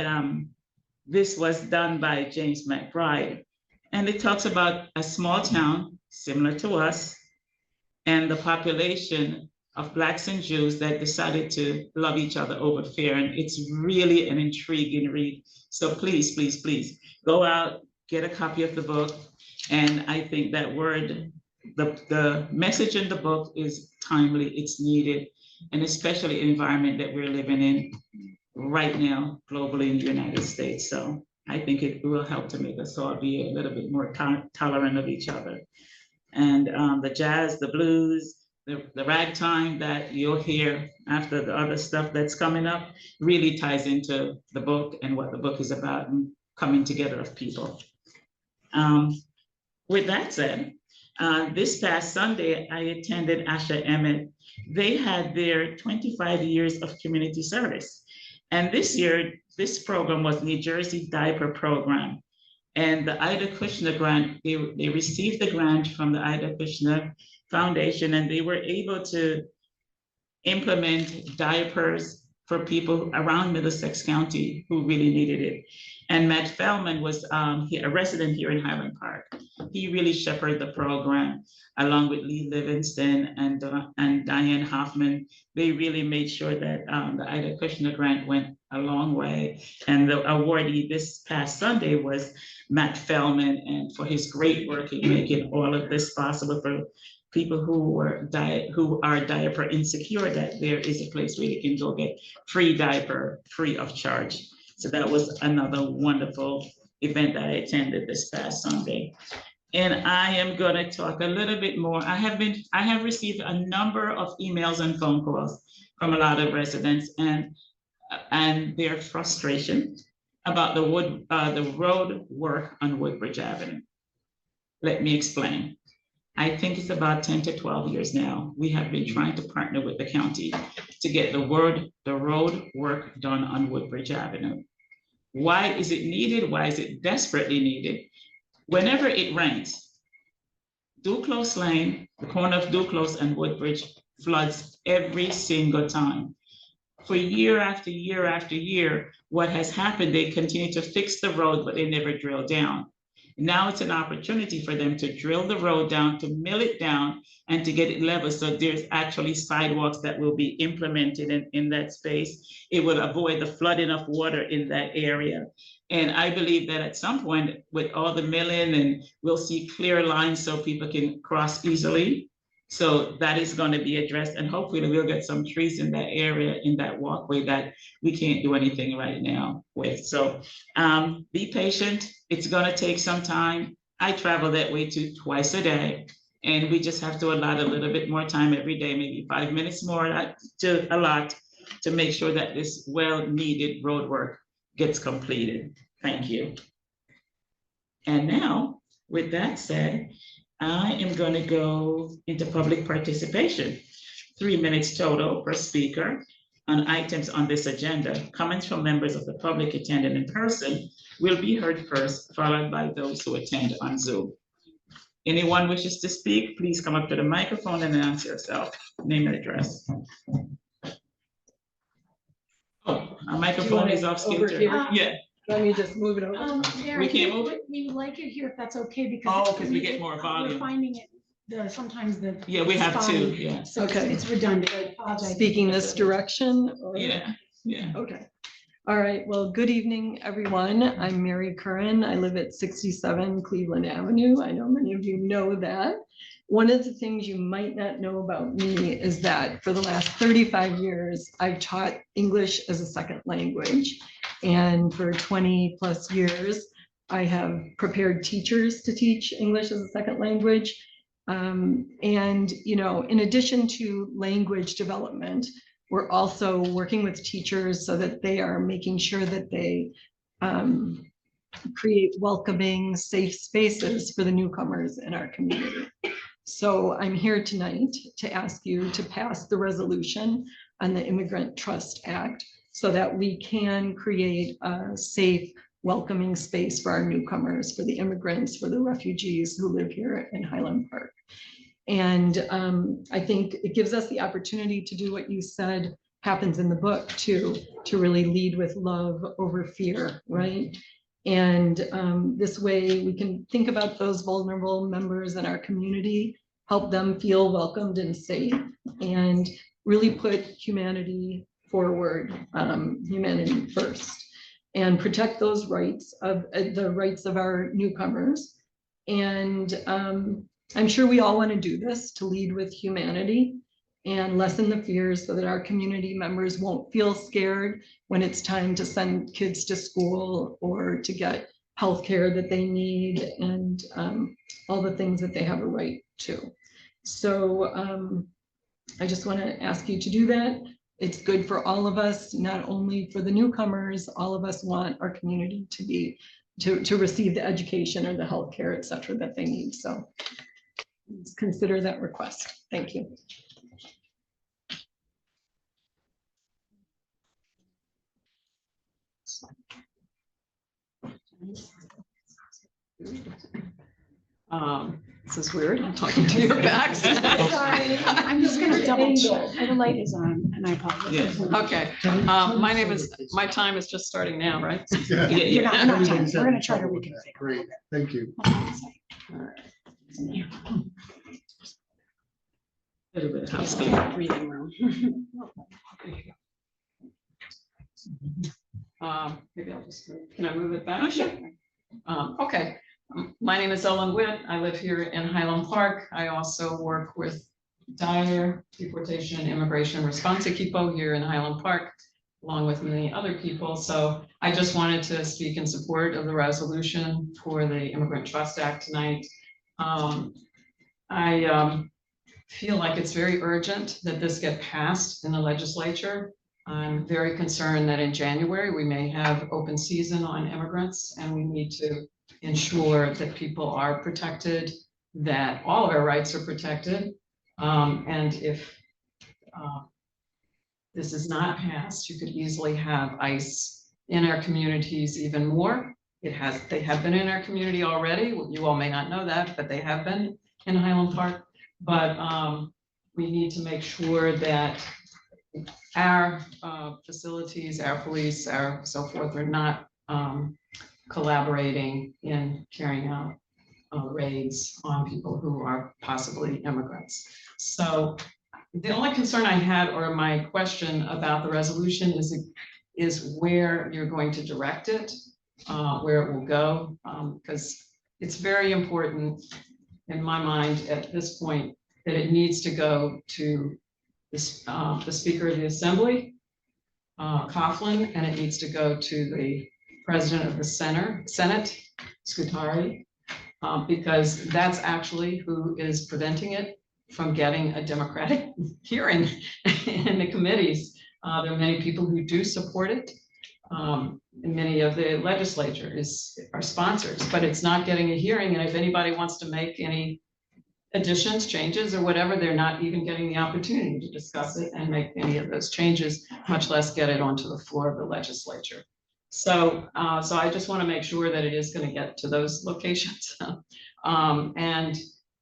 Speaker 1: this was done by James McBride. And it talks about a small town similar to us and the population of Blacks and Jews that decided to love each other over fear. And it's really an intriguing read. So please, please, please go out, get a copy of the book. And I think that the message in the book is timely, it's needed, and especially in the environment that we're living in right now, globally in the United States. So I think it will help to make us all be a little bit more tolerant of each other. And the jazz, the blues, the ragtime that you'll hear after the other stuff that's coming up really ties into the book and what the book is about, and coming together of people. With that said, this past Sunday, I attended Asha Emmett. They had their 25 years of community service. And this year, this program was New Jersey Diaper Program. And the Ida Kushner grant, they received the grant from the Ida Kushner Foundation, and they were able to implement diapers for people around Middlesex County who really needed it. And Matt Feldman was a resident here in Highland Park. He really shepherded the program along with Lee Livingston and Diane Hoffman. They really made sure that the Ida Kushner grant went a long way. And the awardee this past Sunday was Matt Feldman, and for his great work in making all of this possible for people who are diaper insecure, that there is a place where you can go get free diaper, free of charge. So that was another wonderful event that I attended this past Sunday. And I am going to talk a little bit more. I have received a number of emails and phone calls from a lot of residents and their frustration about the road work on Woodbridge Avenue. Let me explain. I think it's about 10 to 12 years now. We have been trying to partner with the county to get the road work done on Woodbridge Avenue. Why is it needed? Why is it desperately needed? Whenever it rains, Duclos Lane, the corner of Duclos and Woodbridge, floods every single time. For year after year after year, what has happened, they continue to fix the road, but they never drill down. Now it's an opportunity for them to drill the road down, to mill it down, and to get it level. So there's actually sidewalks that will be implemented in that space. It will avoid the flooding of water in that area. And I believe that at some point, with all the milling, and we'll see clear lines so people can cross easily. So that is going to be addressed, and hopefully we'll get some trees in that area, in that walkway that we can't do anything right now with. So be patient. It's going to take some time. I travel that way too, twice a day, and we just have to allot a little bit more time every day, maybe 5 minutes more to a lot, to make sure that this well-needed road work gets completed. Thank you. And now, with that said, I am going to go into public participation. 3 minutes total per speaker on items on this agenda. Comments from members of the public attending in person will be heard first, followed by those who attend on Zoom. Anyone wishes to speak, please come up to the microphone and announce yourself, name and address. Oh, our microphone is off kilter. Yeah.
Speaker 10: Let me just move it over.
Speaker 1: We can't move it?
Speaker 8: We would like it here if that's okay, because.
Speaker 1: Oh, because we get more volume.
Speaker 8: We're finding it, sometimes the.
Speaker 1: Yeah, we have
Speaker 8: spotty,
Speaker 1: two, yeah.
Speaker 8: So
Speaker 10: Okay.
Speaker 8: it's redundant. I apologize.
Speaker 10: Speaking this direction? or-
Speaker 1: Yeah, yeah.
Speaker 10: Okay. All right. Well, good evening, everyone. I'm Mary Curran. I live at 67 Cleveland Avenue. I know many of you know that. One of the things you might not know about me is that for the last 35 years, I've taught English as a second language. And for 20 plus years, I have prepared teachers to teach English as a second language. And, you know, in addition to language development, we're also working with teachers so that they are making sure that they create welcoming, safe spaces for the newcomers in our community. So I'm here tonight to ask you to pass the resolution on the Immigrant Trust Act so that we can create a safe, welcoming space for our newcomers, for the immigrants, for the refugees who live here in Highland Park. And I think it gives us the opportunity to do what you said happens in the book too, to really lead with love over fear, right? And this way we can think about those vulnerable members in our community, help them feel welcomed and safe, and really put humanity forward, humanity first, and protect those rights of the rights of our newcomers. And I'm sure we all want to do this, to lead with humanity and lessen the fears so that our community members won't feel scared when it's time to send kids to school or to get healthcare that they need, and all the things that they have a right to. So I just want to ask you to do that. It's good for all of us, not only for the newcomers. All of us want our community to be to receive the education or the healthcare, et cetera, that they need. So please consider that request. Thank you. This is weird. I'm talking to your backs.
Speaker 8: Sorry, I'm just gonna double check. The light is on, and I apologize.
Speaker 10: Okay, my time is just starting now, right?
Speaker 1: Yeah,
Speaker 8: You're not,
Speaker 1: yeah.
Speaker 8: we're not done. We're gonna try to reconfigure.
Speaker 6: Great, thank you.
Speaker 1: Little bit of housekeeping.
Speaker 8: Breathing room.
Speaker 10: Maybe I'll just, can I move it back?
Speaker 1: Oh, sure.
Speaker 10: Okay, my name is Ellen Witt. I live here in Highland Park. I also work with Dyer Deportation and Immigration Response Equipo here in Highland Park, along with many other people. So I just wanted to speak in support of the resolution for the Immigrant Trust Act tonight. I feel like it's very urgent that this get passed in the legislature. I'm very concerned that in January, we may have open season on immigrants, and we need to ensure that people are protected, that all of our rights are protected. And if this is not passed, you could easily have ICE in our communities even more. They have been in our community already. You all may not know that, but they have been in Highland Park. But we need to make sure that our facilities, our police, our so forth are not
Speaker 11: collaborating in carrying out raids on people who are possibly immigrants. So the only concern I had, or my question about the resolution, is where you're going to direct it, where it will go, because it's very important in my mind at this point that it needs to go to the Speaker of the Assembly, Coughlin, and it needs to go to the President of the Senate, Scutari, because that's actually who is preventing it from getting a democratic hearing in the committees. There are many people who do support it. And many of the legislature are sponsors, but it's not getting a hearing. And if anybody wants to make any additions, changes, or whatever, they're not even getting the opportunity to discuss it and make any of those changes, much less get it onto the floor of the legislature. So I just want to make sure that it is going to get to those locations. And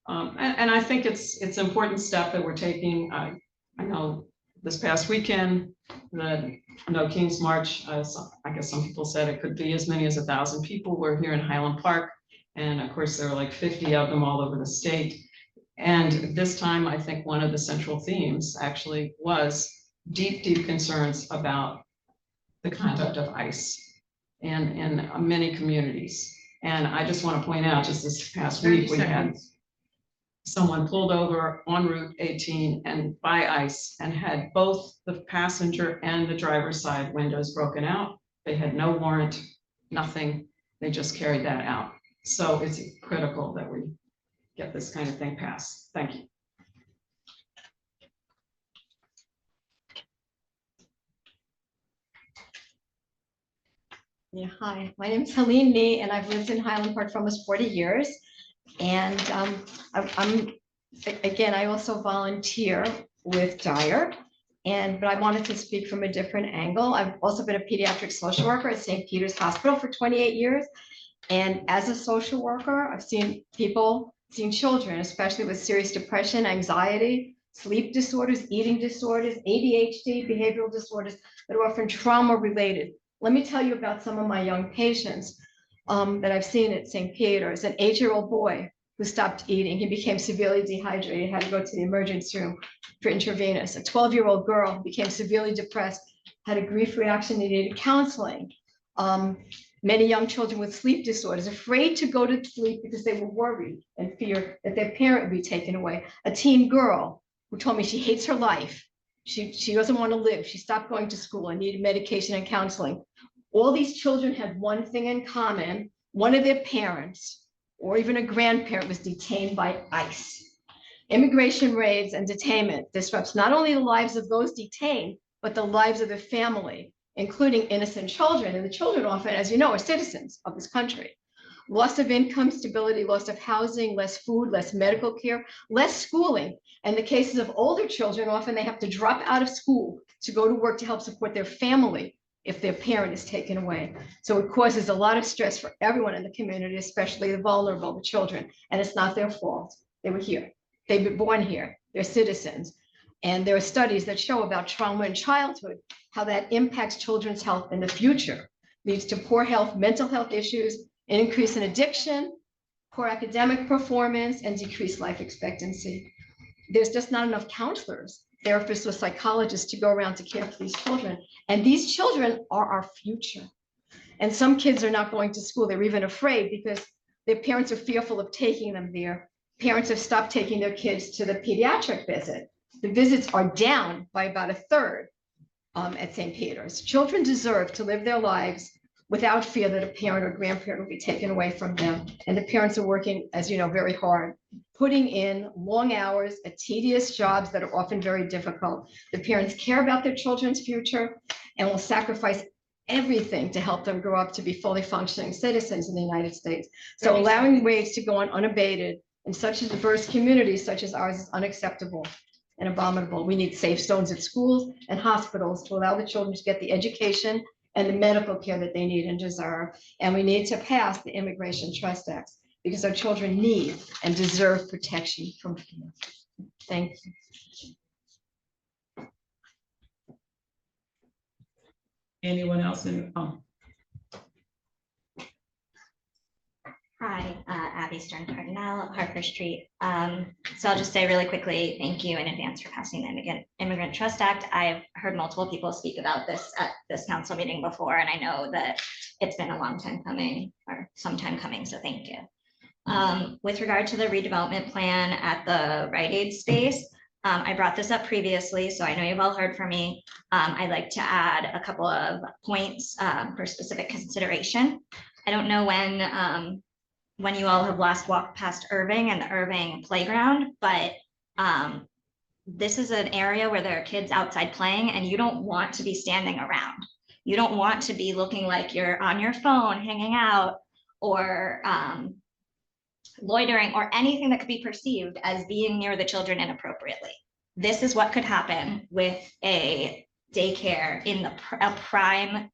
Speaker 11: I think it's an important step that we're taking. I know this past weekend, the No King's March, I guess some people said it could be as many as 1,000 people were here in Highland Park. And of course, there were like 50 of them all over the state. And this time, I think one of the central themes actually was deep, deep concerns about the conduct of ICE in many communities. And I just want to point out, just this past week, we had someone pulled over on Route 18 and by ICE and had both the passenger and the driver's side windows broken out. They had no warrant, nothing. They just carried that out. So it's critical that we get this kind of thing passed. Thank you.
Speaker 12: Yeah, hi, my name is Helene Nee, and I've lived in Highland Park for almost 40 years. And again, I also volunteer with Dyer, but I wanted to speak from a different angle. I've also been a pediatric social worker at St. Peter's Hospital for 28 years. And as a social worker, I've seen children, especially with serious depression, anxiety, sleep disorders, eating disorders, ADHD, behavioral disorders that are often trauma related. Let me tell you about some of my young patients that I've seen at St. Peter's. An 8-year-old boy who stopped eating. He became severely dehydrated, had to go to the emergency room for intravenous. A 12-year-old girl became severely depressed, had a grief reaction, needed counseling. Many young children with sleep disorders, afraid to go to sleep because they were worried and feared that their parent would be taken away. A teen girl who told me she hates her life. She doesn't want to live. She stopped going to school and needed medication and counseling. All these children had one thing in common. One of their parents or even a grandparent was detained by ICE. Immigration raids and detainment disrupts not only the lives of those detained, but the lives of the family, including innocent children. And the children often, as you know, are citizens of this country. Loss of income, stability, loss of housing, less food, less medical care, less schooling. And the cases of older children, often they have to drop out of school to go to work to help support their family if their parent is taken away. So it causes a lot of stress for everyone in the community, especially the vulnerable, the children. And it's not their fault. They were here. They've been born here. They're citizens. And there are studies that show about trauma in childhood, how that impacts children's health in the future, leads to poor health, mental health issues, an increase in addiction, poor academic performance, and decreased life expectancy. There's just not enough counselors, therapists, or psychologists to go around to care for these children. And these children are our future. And some kids are not going to school. They're even afraid because their parents are fearful of taking them there. Parents have stopped taking their kids to the pediatric visit. The visits are down by about 1/3 at St. Peter's. Children deserve to live their lives without fear that a parent or grandparent will be taken away from them. And the parents are working, as you know, very hard, putting in long hours at tedious jobs that are often very difficult. The parents care about their children's future and will sacrifice everything to help them grow up to be fully functioning citizens in the United States. So allowing raids to go on unabated in such a diverse community such as ours is unacceptable and abominable. We need safe zones at schools and hospitals to allow the children to get the education and the medical care that they need and deserve. And we need to pass the Immigration Trust Act because our children need and deserve protection from fear. Thank you.
Speaker 1: Anyone else in,
Speaker 13: Hi, Abby Stern Cardinal, Harper Street. So I'll just say really quickly, thank you in advance for passing the Immigrant Trust Act. I've heard multiple people speak about this at this council meeting before, and I know that it's been a long time coming, or some time coming, so thank you. With regard to the redevelopment plan at the Rite Aid space, I brought this up previously, so I know you've all heard from me. I'd like to add a couple of points for specific consideration. I don't know when you all have last walked past Irving and the Irving playground, but this is an area where there are kids outside playing and you don't want to be standing around. You don't want to be looking like you're on your phone, hanging out, or loitering, or anything that could be perceived as being near the children inappropriately. This is what could happen with a daycare in a prime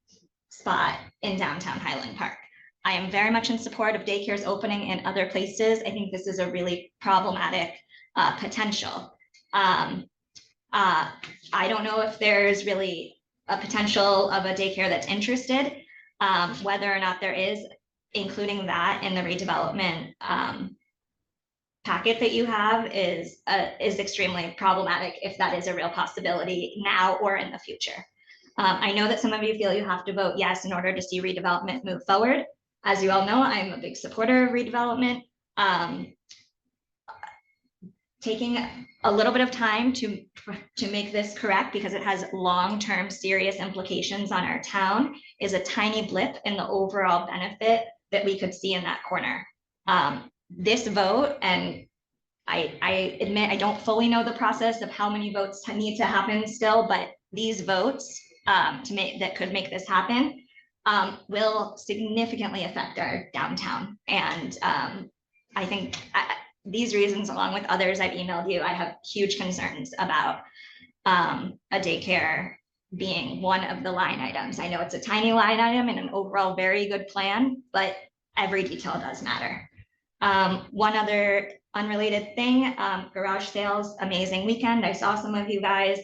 Speaker 13: spot in downtown Highland Park. I am very much in support of daycares opening in other places. I think this is a really problematic potential. I don't know if there's really a potential of a daycare that's interested. Whether or not there is, including that in the redevelopment packet that you have is extremely problematic if that is a real possibility now or in the future. I know that some of you feel you have to vote yes in order to see redevelopment move forward. As you all know, I'm a big supporter of redevelopment. Taking a little bit of time to make this correct, because it has long-term serious implications on our town, is a tiny blip in the overall benefit that we could see in that corner. This vote, and I admit I don't fully know the process of how many votes need to happen still, but these votes that could make this happen will significantly affect our downtown. And I think these reasons, along with others I've emailed you, I have huge concerns about a daycare being one of the line items. I know it's a tiny line item in an overall very good plan, but every detail does matter. One other unrelated thing, garage sales, amazing weekend. I saw some of you guys.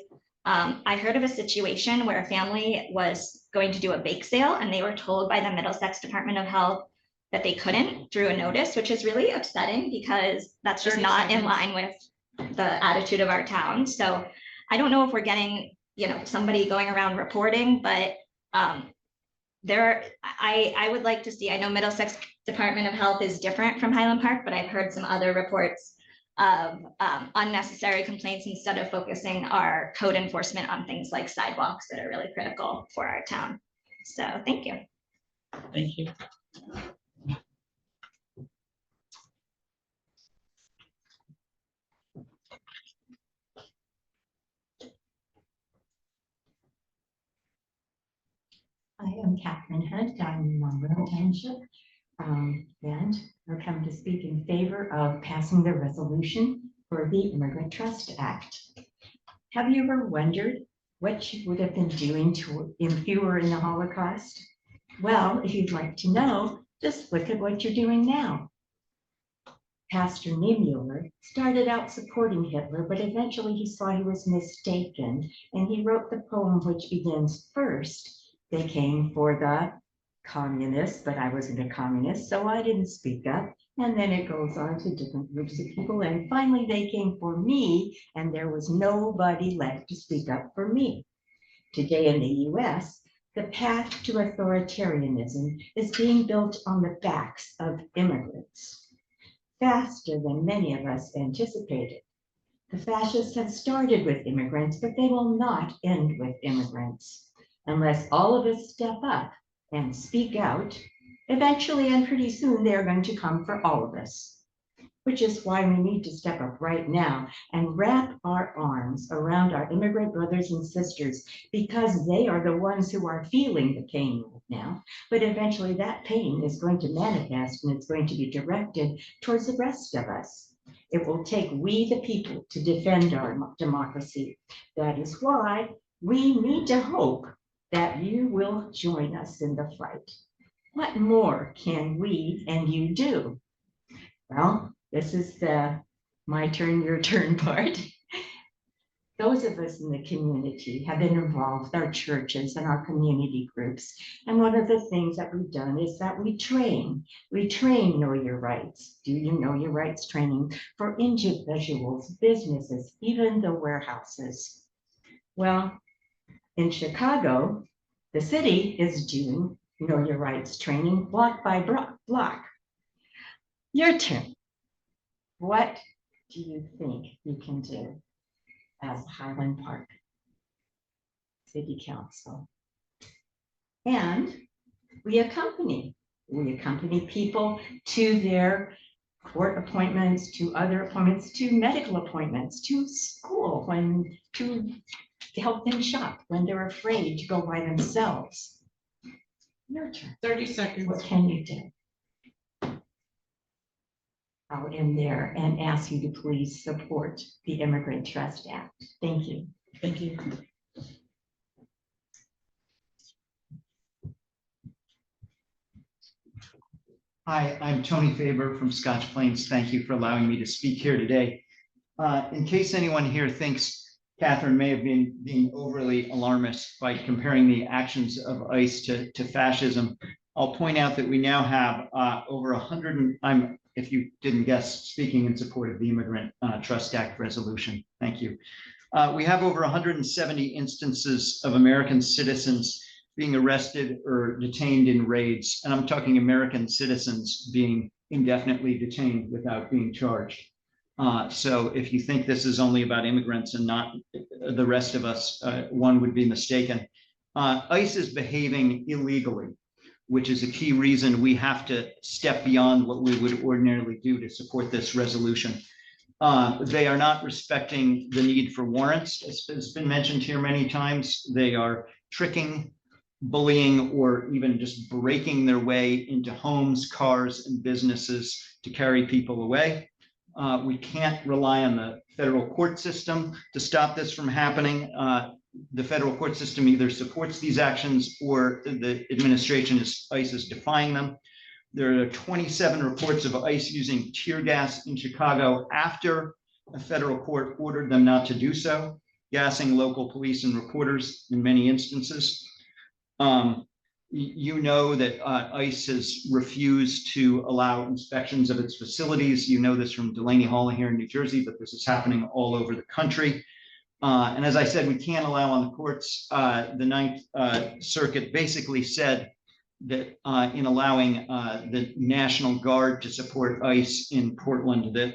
Speaker 13: I heard of a situation where a family was going to do a bake sale and they were told by the Middlesex Department of Health that they couldn't through a notice, which is really upsetting because that's just not in line with the attitude of our town. So I don't know if we're getting, somebody going around reporting, but I would like to see, I know Middlesex Department of Health is different from Highland Park, but I've heard some other reports of unnecessary complaints instead of focusing our code enforcement on things like sidewalks that are really critical for our town. So thank you.
Speaker 1: Thank you.
Speaker 14: I am Catherine Hunt. I'm in Monroe Township. And I've come to speak in favor of passing the resolution for the Immigrant Trust Act. Have you ever wondered what you would have been doing if you were in the Holocaust? Well, if you'd like to know, just look at what you're doing now. Pastor Niemöller started out supporting Hitler, but eventually he saw he was mistaken, and he wrote the poem which begins, "First, they came for the communists, but I wasn't a communist, so I didn't speak up." And then it goes on to different groups of people. And finally, they came for me, and there was nobody left to speak up for me. Today in the US, the path to authoritarianism is being built on the backs of immigrants, faster than many of us anticipated. The fascists have started with immigrants, but they will not end with immigrants. Unless all of us step up and speak out, eventually and pretty soon they're going to come for all of us, which is why we need to step up right now and wrap our arms around our immigrant brothers and sisters, because they are the ones who are feeling the pain right now. But eventually that pain is going to manifest and it's going to be directed towards the rest of us. It will take we the people to defend our democracy. That is why we need to hope that you will join us in the fight. What more can we and you do? Well, this is the my turn, your turn part. those of us in the community have been involved with our churches and our community groups. And one of the things that we've done is that we train Know Your Rights. Do you know your rights training for individuals, businesses, even the warehouses. Well, in Chicago, the city is doing Know Your Rights training block by block. Your turn. What do you think you can do as Highland Park City Council? And we accompany people to their court appointments, to other appointments, to medical appointments, to school, to help them shop when they're afraid to go by themselves. Your turn.
Speaker 3: 30 seconds.
Speaker 14: What can you do? I'll end there and ask you to please support the Immigrant Trust Act. Thank you.
Speaker 1: Thank you.
Speaker 15: Hi, I'm Tony Faber from Scotch Plains. Thank you for allowing me to speak here today. In case anyone here thinks Catherine may have been being overly alarmist by comparing the actions of ICE to fascism, I'll point out that we now have over 100, if you didn't guess, speaking in support of the Immigrant Trust Act resolution. Thank you. We have over 170 instances of American citizens being arrested or detained in raids. And I'm talking American citizens being indefinitely detained without being charged. So if you think this is only about immigrants and not the rest of us, one would be mistaken. ICE is behaving illegally, which is a key reason we have to step beyond what we would ordinarily do to support this resolution. They are not respecting the need for warrants. It's been mentioned here many times. They are tricking, bullying, or even just breaking their way into homes, cars, and businesses to carry people away. We can't rely on the federal court system to stop this from happening. The federal court system either supports these actions or the administration ICE is defying them. There are 27 reports of ICE using tear gas in Chicago after a federal court ordered them not to do so, gassing local police and reporters in many instances. You know that ICE has refused to allow inspections of its facilities. You know this from Delaney Hall here in New Jersey, but this is happening all over the country. And as I said, we can't allow on the courts. The Ninth Circuit basically said that in allowing the National Guard to support ICE in Portland, that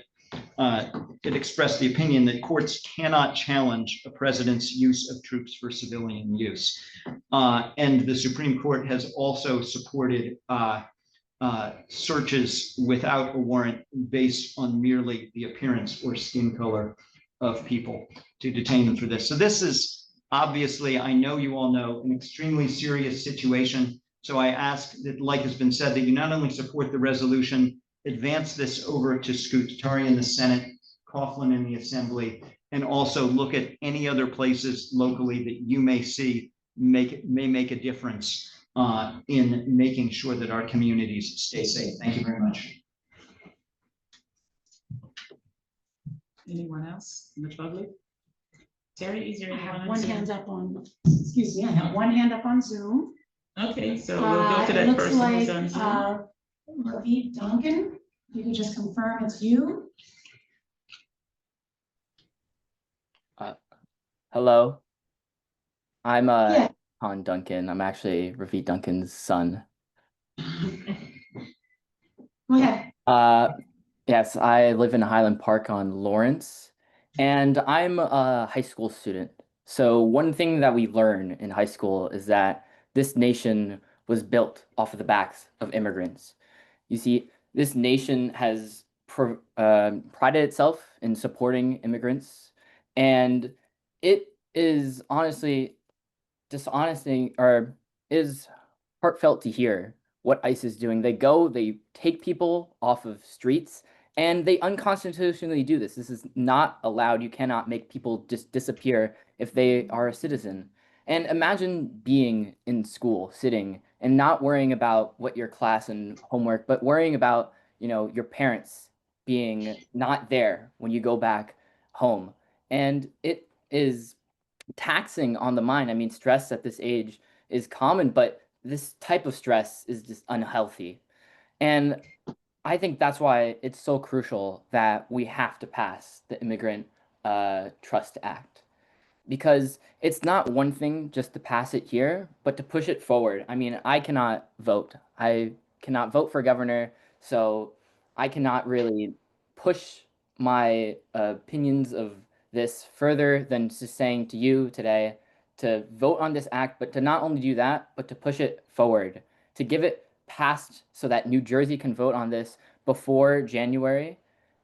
Speaker 15: it expressed the opinion that courts cannot challenge a president's use of troops for civilian use. And the Supreme Court has also supported searches without a warrant based on merely the appearance or skin color of people to detain them for this. So this is obviously, I know you all know, an extremely serious situation. So I ask that, like has been said, that you not only support the resolution, advance this over to Scutari in the Senate, Coughlin in the Assembly, and also look at any other places locally that you may see may make a difference in making sure that our communities stay safe. Thank you very much.
Speaker 1: Anyone else in the public? Terry, is there
Speaker 8: I
Speaker 1: anyone?
Speaker 8: have
Speaker 1: on
Speaker 8: one
Speaker 1: Zoom?
Speaker 8: hand up on, excuse me, I have one hand up on Zoom.
Speaker 1: Okay, so we'll go to
Speaker 8: It
Speaker 1: that
Speaker 8: looks
Speaker 1: person who's
Speaker 8: like,
Speaker 1: on Zoom.
Speaker 8: Ravi Duncan, you can just confirm it's you.
Speaker 16: Hello. I'm
Speaker 8: Yeah.
Speaker 16: Han Duncan. I'm actually Ravi Duncan's son.
Speaker 8: Go ahead.
Speaker 16: Yes, I live in Highland Park on Lawrence, and I'm a high school student. So one thing that we learn in high school is that this nation was built off of the backs of immigrants. You see, this nation has prided itself in supporting immigrants, and it is honestly dishonesting, or is heartfelt to hear what ICE is doing. They take people off of streets, and they unconstitutionally do this. This is not allowed. You cannot make people just disappear if they are a citizen. And imagine being in school, sitting, and not worrying about what your class and homework, but worrying about, your parents being not there when you go back home. And it is taxing on the mind. I mean, stress at this age is common, but this type of stress is just unhealthy. And I think that's why it's so crucial that we have to pass the Immigrant Trust Act, because it's not one thing just to pass it here, but to push it forward. I mean, I cannot vote. I cannot vote for governor, so I cannot really push my opinions of this further than just saying to you today to vote on this act, but to not only do that, but to push it forward, to give it passed so that New Jersey can vote on this before January,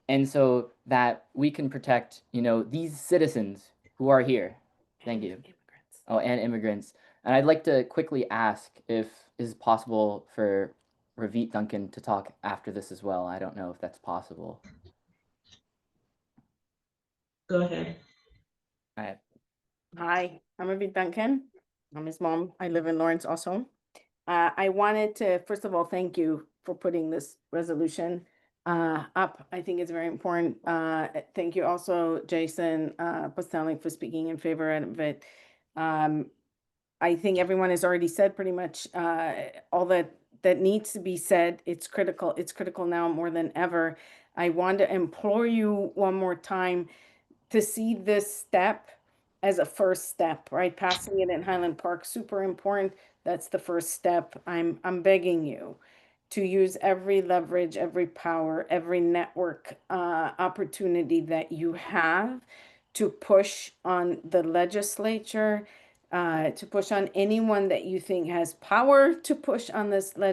Speaker 16: and so that we can protect, these citizens who are here. Thank you. Oh, and immigrants. And I'd like to quickly ask if it is possible for Ravit Duncan to talk after this as well. I don't know if that's possible.
Speaker 1: Go ahead.
Speaker 16: All right.
Speaker 17: Hi, I'm Ravit Duncan. I'm his mom. I live in Lawrence also. I wanted to, first of all, thank you for putting this resolution up. I think it's very important. Thank you also, Jason Postelnik, for speaking in favor of it. I think everyone has already said pretty much all that needs to be said. It's critical. It's critical now more than ever. I want to implore you one more time to see this step as a first step, right? Passing it in Highland Park, super important. That's the first step. I'm begging you to use every leverage, every power, every network opportunity that you have to push on the legislature, to push on anyone that you think has power to push on this on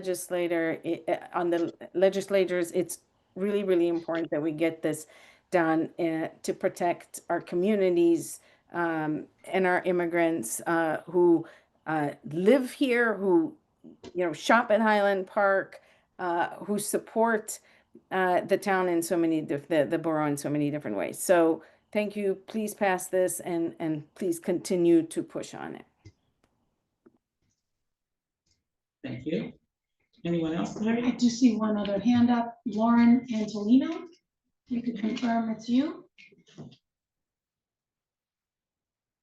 Speaker 17: the legislators. It's really, really important that we get this done to protect our communities and our immigrants who live here, who shop at Highland Park, who support the town in so many the borough in so many different ways. So thank you. Please pass this and please continue to push on it.
Speaker 1: Thank you. Anyone else?
Speaker 8: I do see one other hand up, Lauren Antolino. You could confirm it's you.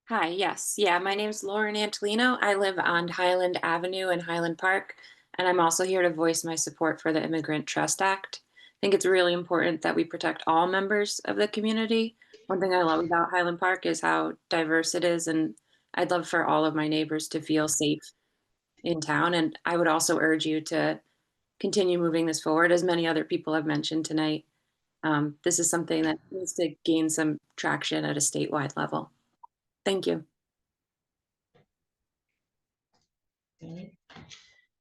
Speaker 18: Hi, yes. Yeah, my name's Lauren Antolino. I live on Highland Avenue in Highland Park, and I'm also here to voice my support for the Immigrant Trust Act. I think it's really important that we protect all members of the community. One thing I love about Highland Park is how diverse it is, and I'd love for all of my neighbors to feel safe in town. And I would also urge you to continue moving this forward, as many other people have mentioned tonight. This is something that needs to gain some traction at a statewide level. Thank you.
Speaker 8: All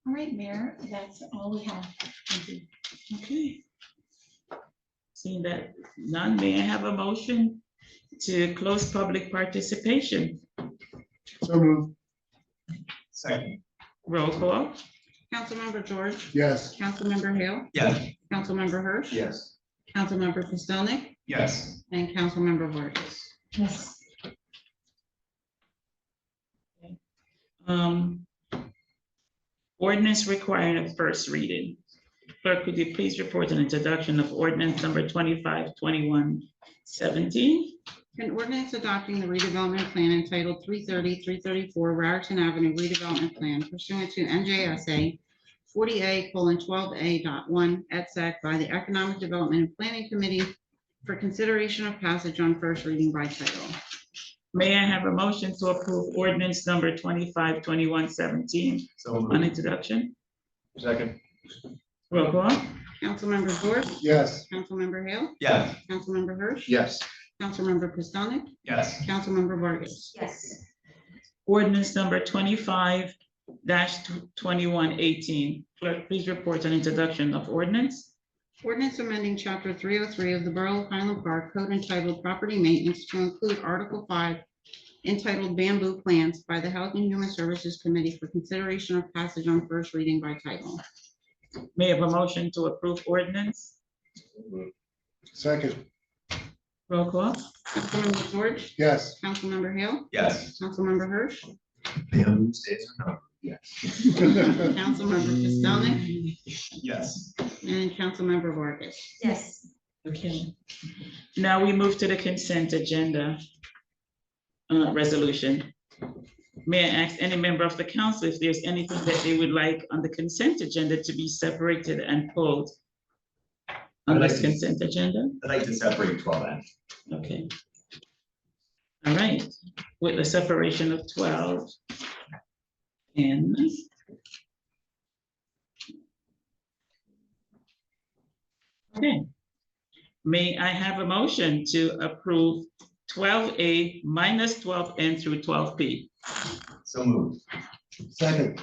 Speaker 8: right, Mayor, that's all we have. Thank you.
Speaker 1: Okay. Seeing that none, may I have a motion to close public participation?
Speaker 6: So moved.
Speaker 5: Second.
Speaker 1: Roll call.
Speaker 3: Councilmember George.
Speaker 6: Yes.
Speaker 3: Councilmember Hale.
Speaker 5: Yes.
Speaker 3: Councilmember Hirsch.
Speaker 2: Yes.
Speaker 3: Councilmember Postelnik.
Speaker 5: Yes.
Speaker 3: And Councilmember Vargas.
Speaker 8: Yes.
Speaker 1: Ordinance requiring a first reading. Clerk, could you please report an introduction of ordinance number 2521-17?
Speaker 3: An ordinance adopting the redevelopment plan entitled 334 Raritan Avenue redevelopment plan pursuant to NJSA 40A:12A.1 et sec by the Economic Development and Planning Committee for consideration of passage on first reading by title.
Speaker 1: May I have a motion to approve ordinance number 2521-17 on introduction?
Speaker 2: Second.
Speaker 1: Roll call.
Speaker 3: Councilmember George.
Speaker 6: Yes.
Speaker 3: Councilmember Hale.
Speaker 5: Yes.
Speaker 3: Councilmember Hirsch.
Speaker 2: Yes.
Speaker 3: Councilmember Postelnik.
Speaker 5: Yes.
Speaker 3: Councilmember Vargas.
Speaker 8: Yes.
Speaker 1: Ordinance number 25-2118. Clerk, please report an introduction of ordinance.
Speaker 3: Ordinance amending chapter 303 of the Borough of Highland Park Code entitled Property Maintenance to include Article 5 entitled Bamboo Plants by the Health and Human Services Committee for consideration of passage on first reading by title.
Speaker 1: May I have a motion to approve ordinance?
Speaker 6: Second.
Speaker 1: Roll call.
Speaker 3: Councilmember George.
Speaker 6: Yes.
Speaker 3: Councilmember Hale.
Speaker 5: Yes.
Speaker 3: Councilmember Hirsch.
Speaker 2: Yes.
Speaker 3: Councilmember Postelnik.
Speaker 5: Yes.
Speaker 3: And Councilmember Vargas.
Speaker 8: Yes.
Speaker 1: Okay. Now we move to the consent agenda. resolution. May I ask any member of the council if there's anything that they would like on the consent agenda to be separated and pulled on this consent agenda?
Speaker 7: I'd like to separate 12N.
Speaker 1: Okay. All right, with the separation of 12 and okay. May I have a motion to approve 12A minus 12N through 12P?
Speaker 7: So moved.
Speaker 6: Second,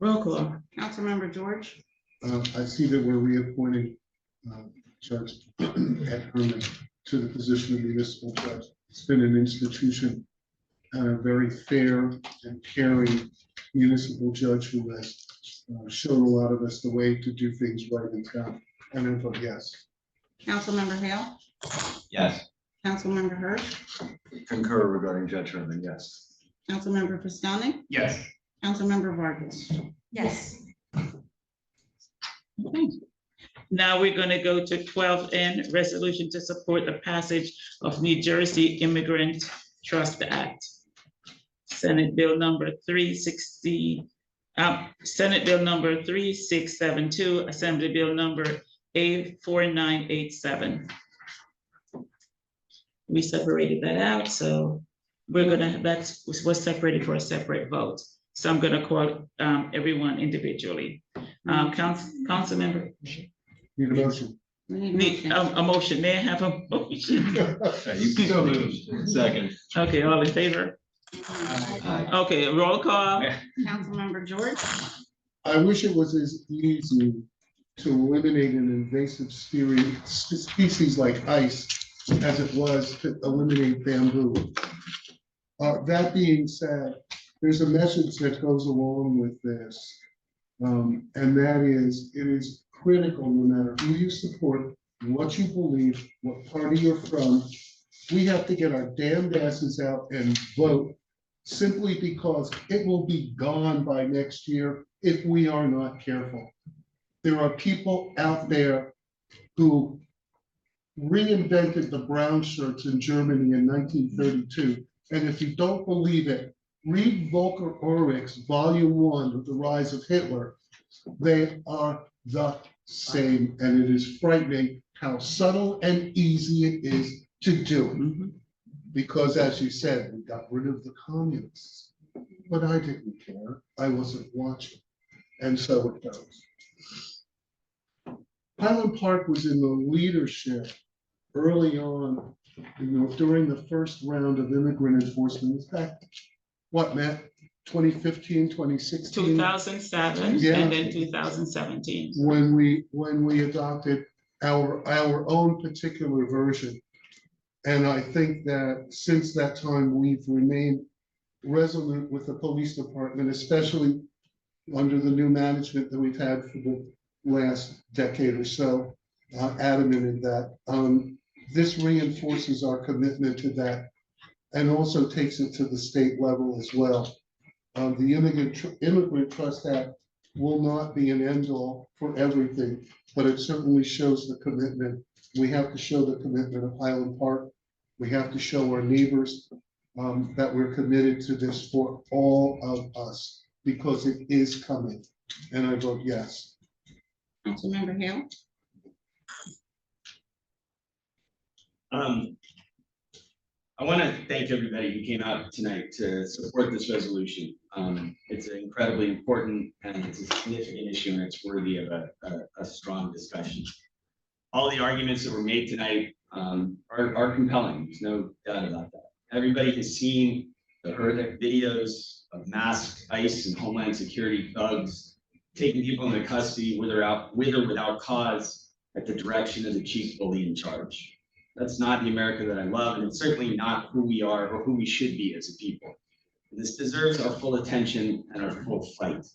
Speaker 1: Roll call.
Speaker 3: Councilmember George,
Speaker 6: I see that we're reappointing Judge Ed Herman to the position of municipal judge. It's been an institution and a very fair and caring municipal judge who has shown a lot of us the way to do things right in town. And I vote yes.
Speaker 3: Councilmember Hale,
Speaker 7: Yes.
Speaker 3: Councilmember Hirsch,
Speaker 2: Concur regarding Judge Herman, yes.
Speaker 3: Councilmember Pistonik,
Speaker 5: Yes.
Speaker 3: Councilmember Vargas.
Speaker 8: Yes.
Speaker 1: Okay. Now we're going to go to 12N, resolution to support the passage of New Jersey Immigrant Trust Act. Senate Bill number 360, Senate Bill number 3672, Assembly Bill number A4987. We separated that out, so we're gonna, that was separated for a separate vote. So I'm gonna call everyone individually. Councilmember.
Speaker 6: Need a motion?
Speaker 1: Need a motion. May I have a motion?
Speaker 7: You so moved. Second.
Speaker 1: Okay, all in favor? Okay, roll call.
Speaker 3: Councilmember George,
Speaker 6: I wish it was as easy to eliminate an invasive species like ice as it was to eliminate bamboo. That being said, there's a message that goes along with this. And that is, it is critical, no matter who you support, what you believe, what party you're from, we have to get our damned asses out and vote simply because it will be gone by next year if we are not careful. There are people out there who reinvented the brown shirts in Germany in 1932. And if you don't believe it, read Volker Ulrich's Volume 1 of The Rise of Hitler. They are the same, and it is frightening how subtle and easy it is to do it. Because as you said, we got rid of the communists, but I didn't care. I wasn't watching, and so it goes. Highland Park was in the leadership early on, during the first round of immigrant enforcement. In fact, what, Matt, 2015, 2016?
Speaker 1: 2007,
Speaker 6: Yeah.
Speaker 1: and then 2017.
Speaker 6: When we adopted our own particular version. And I think that since that time, we've remained resolute with the police department, especially under the new management that we've had for the last decade or so, adamant in that. This reinforces our commitment to that and also takes it to the state level as well. The Immigrant Trust Act will not be an end all for everything, but it certainly shows the commitment. We have to show the commitment of Highland Park. We have to show our neighbors that we're committed to this for all of us, because it is coming. And I vote yes.
Speaker 3: Councilmember Hale,
Speaker 7: I want to thank everybody who came out tonight to support this resolution. It's incredibly important and it's a significant issue, and it's worthy of a strong discussion. All the arguments that were made tonight are compelling. There's no doubt about that. Everybody has seen the horrific videos of masked ICE and Homeland Security thugs taking people into custody with or without cause at the direction of the chief bully in charge. That's not the America that I love, and it's certainly not who we are or who we should be as a people. This deserves our full attention and our full fight.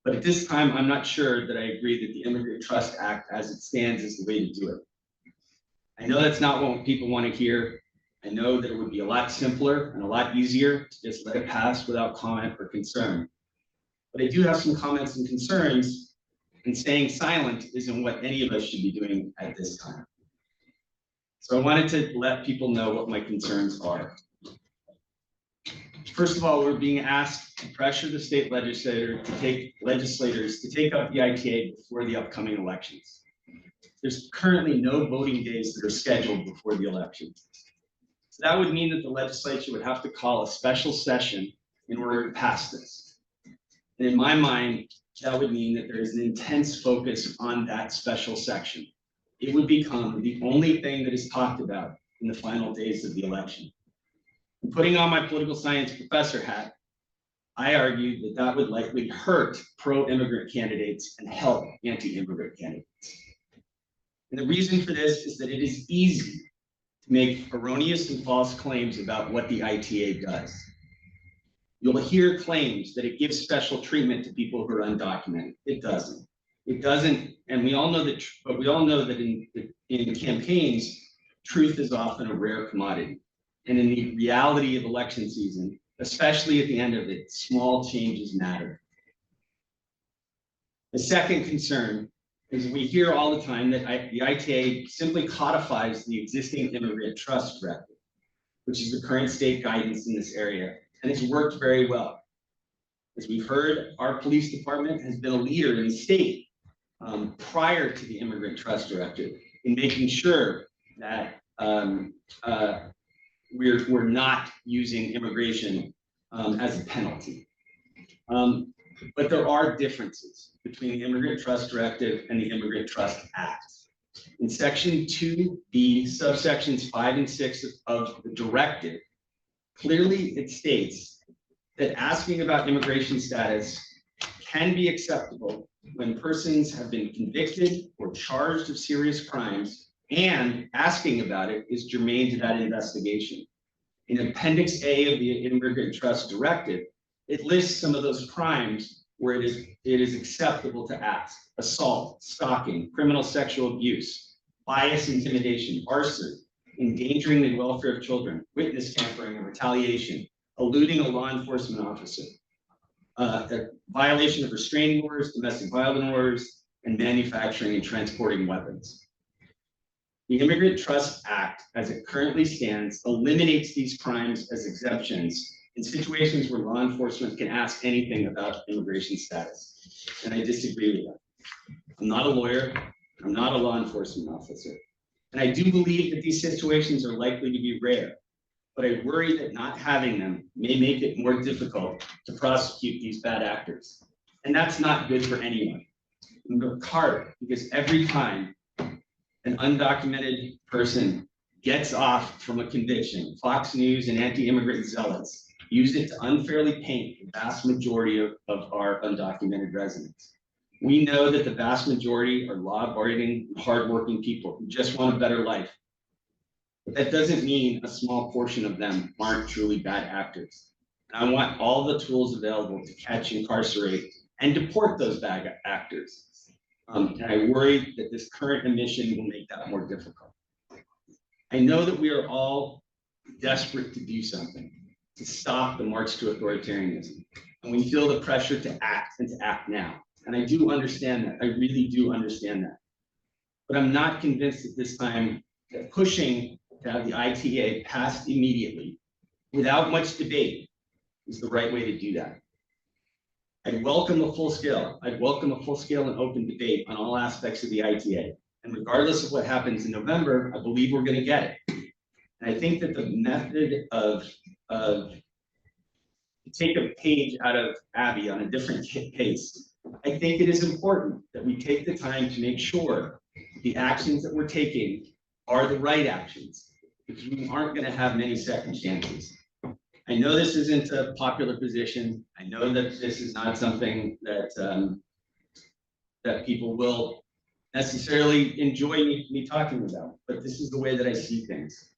Speaker 7: But at this time, I'm not sure that I agree that the Immigrant Trust Act as it stands is the way to do it. I know that's not what people want to hear. I know that it would be a lot simpler and a lot easier to just let it pass without comment or concern. But I do have some comments and concerns, and staying silent isn't what any of us should be doing at this time. So I wanted to let people know what my concerns are. First of all, we're being asked to pressure the state legislators to take up the ITA before the upcoming elections. There's currently no voting days that are scheduled before the election. So that would mean that the legislature would have to call a special session in order to pass this. And in my mind, that would mean that there is an intense focus on that special section. It would become the only thing that is talked about in the final days of the election. And putting on my political science professor hat, I argue that that would likely hurt pro-immigrant candidates and help anti-immigrant candidates. And the reason for this is that it is easy to make erroneous and false claims about what the ITA does. You'll hear claims that it gives special treatment to people who are undocumented. It doesn't. It doesn't, and we all know that, but we all know that in campaigns, truth is often a rare commodity. And in the reality of election season, especially at the end of it, small changes matter. The second concern is we hear all the time that the ITA simply codifies the existing immigrant trust directive, which is the current state guidance in this area, and it's worked very well. As we've heard, our police department has been a leader in the state prior to the immigrant trust directive in making sure that we're not using immigration as a penalty. But there are differences between the Immigrant Trust Directive and the Immigrant Trust Act. In Section 2B, subsections 5 and 6 of the directive, clearly it states that asking about immigration status can be acceptable when persons have been convicted or charged of serious crimes, and asking about it is germane to that investigation. In Appendix A of the Immigrant Trust Directive, it lists some of those crimes where it is acceptable to ask: assault, stalking, criminal sexual abuse, bias, intimidation, arson, endangering the welfare of children, witness tampering and retaliation, eluding a law enforcement officer, a violation of restraining orders, domestic violence orders, and manufacturing and transporting weapons. The Immigrant Trust Act, as it currently stands, eliminates these crimes as exemptions in situations where law enforcement can ask anything about immigration status. And I disagree with that. I'm not a lawyer. I'm not a law enforcement officer. And I do believe that these situations are likely to be rare, but I worry that not having them may make it more difficult to prosecute these bad actors. And that's not good for anyone. It's hard because every time an undocumented person gets off from a conviction, Fox News and anti-immigrant zealots use it to unfairly paint the vast majority of our undocumented residents. We know that the vast majority are law-abiding, hardworking people who just want a better life. But that doesn't mean a small portion of them aren't truly bad actors. And I want all the tools available to catch, incarcerate, and deport those bad actors. And I worry that this current admission will make that more difficult. I know that we are all desperate to do something, to stop the march to authoritarianism. And we feel the pressure to act and to act now. And I do understand that. I really do understand that. But I'm not convinced at this time that pushing to have the ITA passed immediately without much debate is the right way to do that. I'd welcome a full scale and open debate on all aspects of the ITA. And regardless of what happens in November, I believe we're going to get it. And I think that the method of take a page out of Abby on a different pace, I think it is important that we take the time to make sure the actions that we're taking are the right actions, because we aren't going to have many second chances. I know this isn't a popular position. I know that this is not something that that people will necessarily enjoy me talking about, but this is the way that I see things.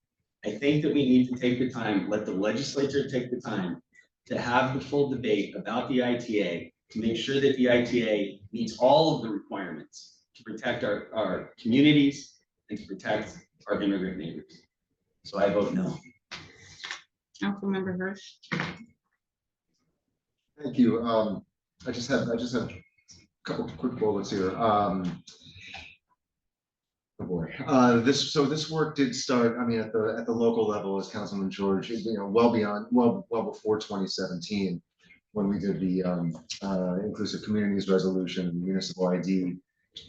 Speaker 7: I think that we need to take the time, let the legislature take the time to have the full debate about the ITA, to make sure that the ITA meets all of the requirements to protect our communities and to protect our immigrant neighbors. So I vote no.
Speaker 3: Councilmember Hirsch.
Speaker 2: Thank you. I just have a couple quick bullets here. Oh boy. This work did start, I mean, at the local level, as Councilman George, well before 2017, when we did the inclusive communities resolution, municipal ID,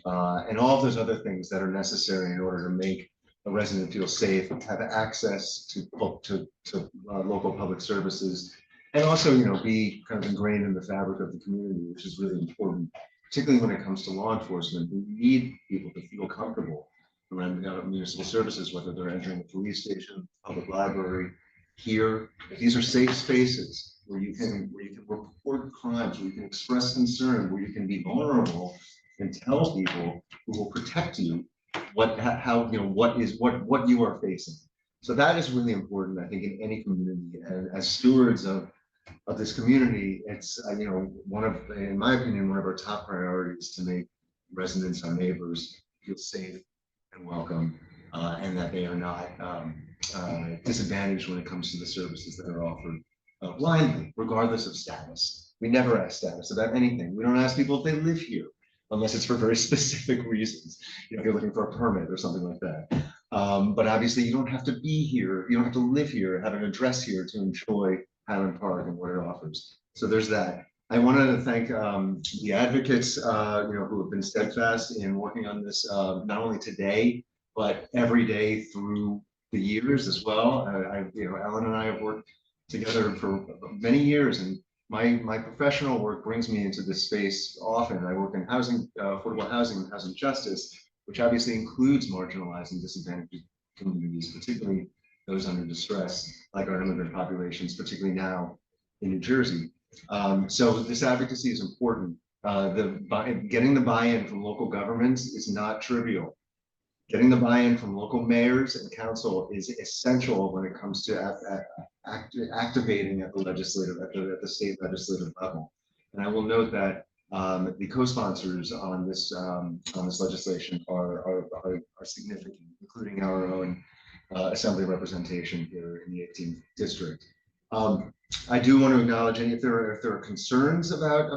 Speaker 2: and all of those other things that are necessary in order to make a resident feel safe, have access to local public services, and also, be kind of ingrained in the fabric of the community, which is really important, particularly when it comes to law enforcement. We need people to feel comfortable around municipal services, whether they're entering a police station, public library. Here, these are safe spaces where you can report crimes, where you can express concern, where you can be vulnerable and tell people who will protect you what you are facing. So that is really important, I think, in any community. And as stewards of this community, it's in my opinion, one of our top priorities to make residents, our neighbors, feel safe and welcome, and that they are not disadvantaged when it comes to the services that are offered blindly, regardless of status. We never ask status about anything. We don't ask people if they live here, unless it's for very specific reasons. If you're looking for a permit or something like that. But obviously, you don't have to be here. You don't have to live here, have an address here to enjoy Highland Park and what it offers. So there's that. I wanted to thank the advocates, who have been steadfast in working on this, not only today, but every day through the years as well. Ellen and I have worked together for many years, and my professional work brings me into this space often. I work in housing, affordable housing and housing justice, which obviously includes marginalized and disadvantaged communities, particularly those under distress, like our immigrant populations, particularly now in New Jersey. So this advocacy is important. Getting the buy-in from local governments is not trivial. Getting the buy-in from local mayors and council is essential when it comes to activating at the state legislative level. And I will note that the co-sponsors on this legislation are significant, including our own assembly representation here in the 18th district. I do want to acknowledge if there are concerns about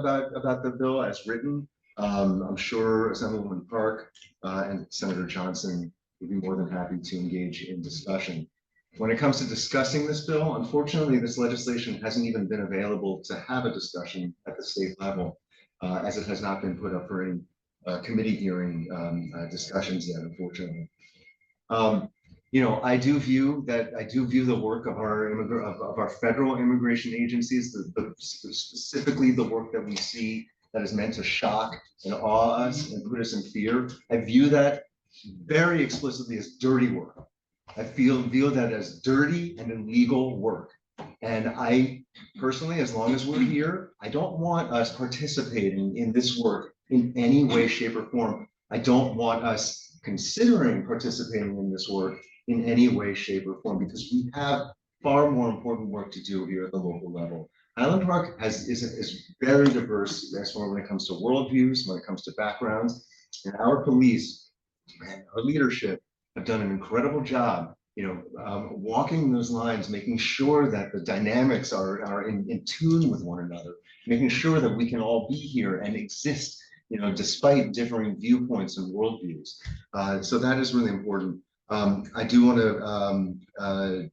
Speaker 2: the bill as written. I'm sure Assemblywoman Park and Senator Johnson would be more than happy to engage in discussion. When it comes to discussing this bill, unfortunately, this legislation hasn't even been available to have a discussion at the state level, as it has not been put up for any committee hearing discussions yet, unfortunately. I do view the work of our federal immigration agencies, specifically the work that we see that is meant to shock and awe us and put us in fear. I view that very explicitly as dirty work. I feel that as dirty and illegal work. And I personally, as long as we're here, I don't want us participating in this work in any way, shape, or form. I don't want us considering participating in this work in any way, shape, or form, because we have far more important work to do here at the local level. Highland Park is very diverse as far when it comes to worldviews, when it comes to backgrounds, and our police and our leadership have done an incredible job, walking those lines, making sure that the dynamics are in tune with one another, making sure that we can all be here and exist, despite differing viewpoints and worldviews. So that is really important. I do want to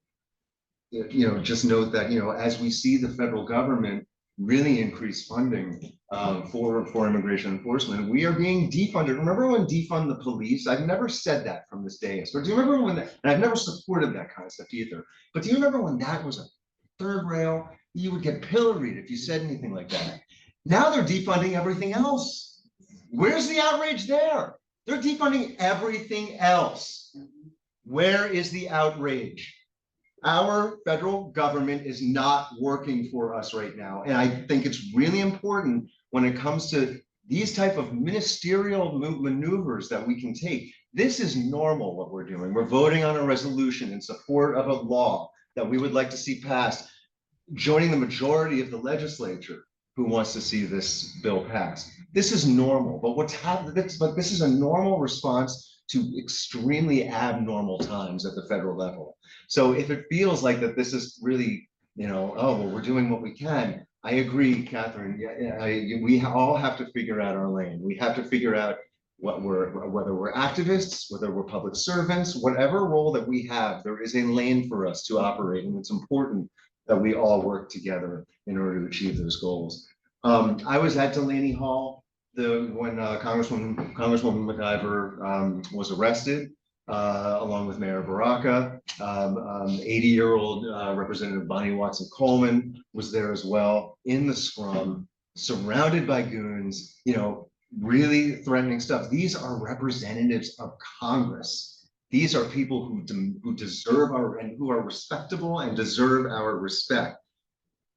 Speaker 2: just note that, as we see the federal government really increase funding for immigration enforcement, we are being defunded. Remember when defund the police? I've never said that from this dais, but do you remember when and I've never supported that concept either, but do you remember when that was a third rail? You would get pilloried if you said anything like that. Now they're defunding everything else. Where's the outrage there? They're defunding everything else. Where is the outrage? Our federal government is not working for us right now. And I think it's really important when it comes to these type of ministerial maneuvers that we can take. This is normal what we're doing. We're voting on a resolution in support of a law that we would like to see passed, joining the majority of the legislature who wants to see this bill passed. This is normal, but this is a normal response to extremely abnormal times at the federal level. So if it feels like that this is really, oh, well, we're doing what we can, I agree, Catherine. We all have to figure out our lane. We have to figure out whether we're activists, whether we're public servants, whatever role that we have, there is a lane for us to operate, and it's important that we all work together in order to achieve those goals. I was at Delaney Hall when Congresswoman McIver was arrested, along with Mayor Baraka. 80-year-old Representative Bonnie Watson Coleman was there as well in the scrum, surrounded by goons, you know, really threatening stuff. These are representatives of Congress. These are people who deserve our, and who are respectable and deserve our respect.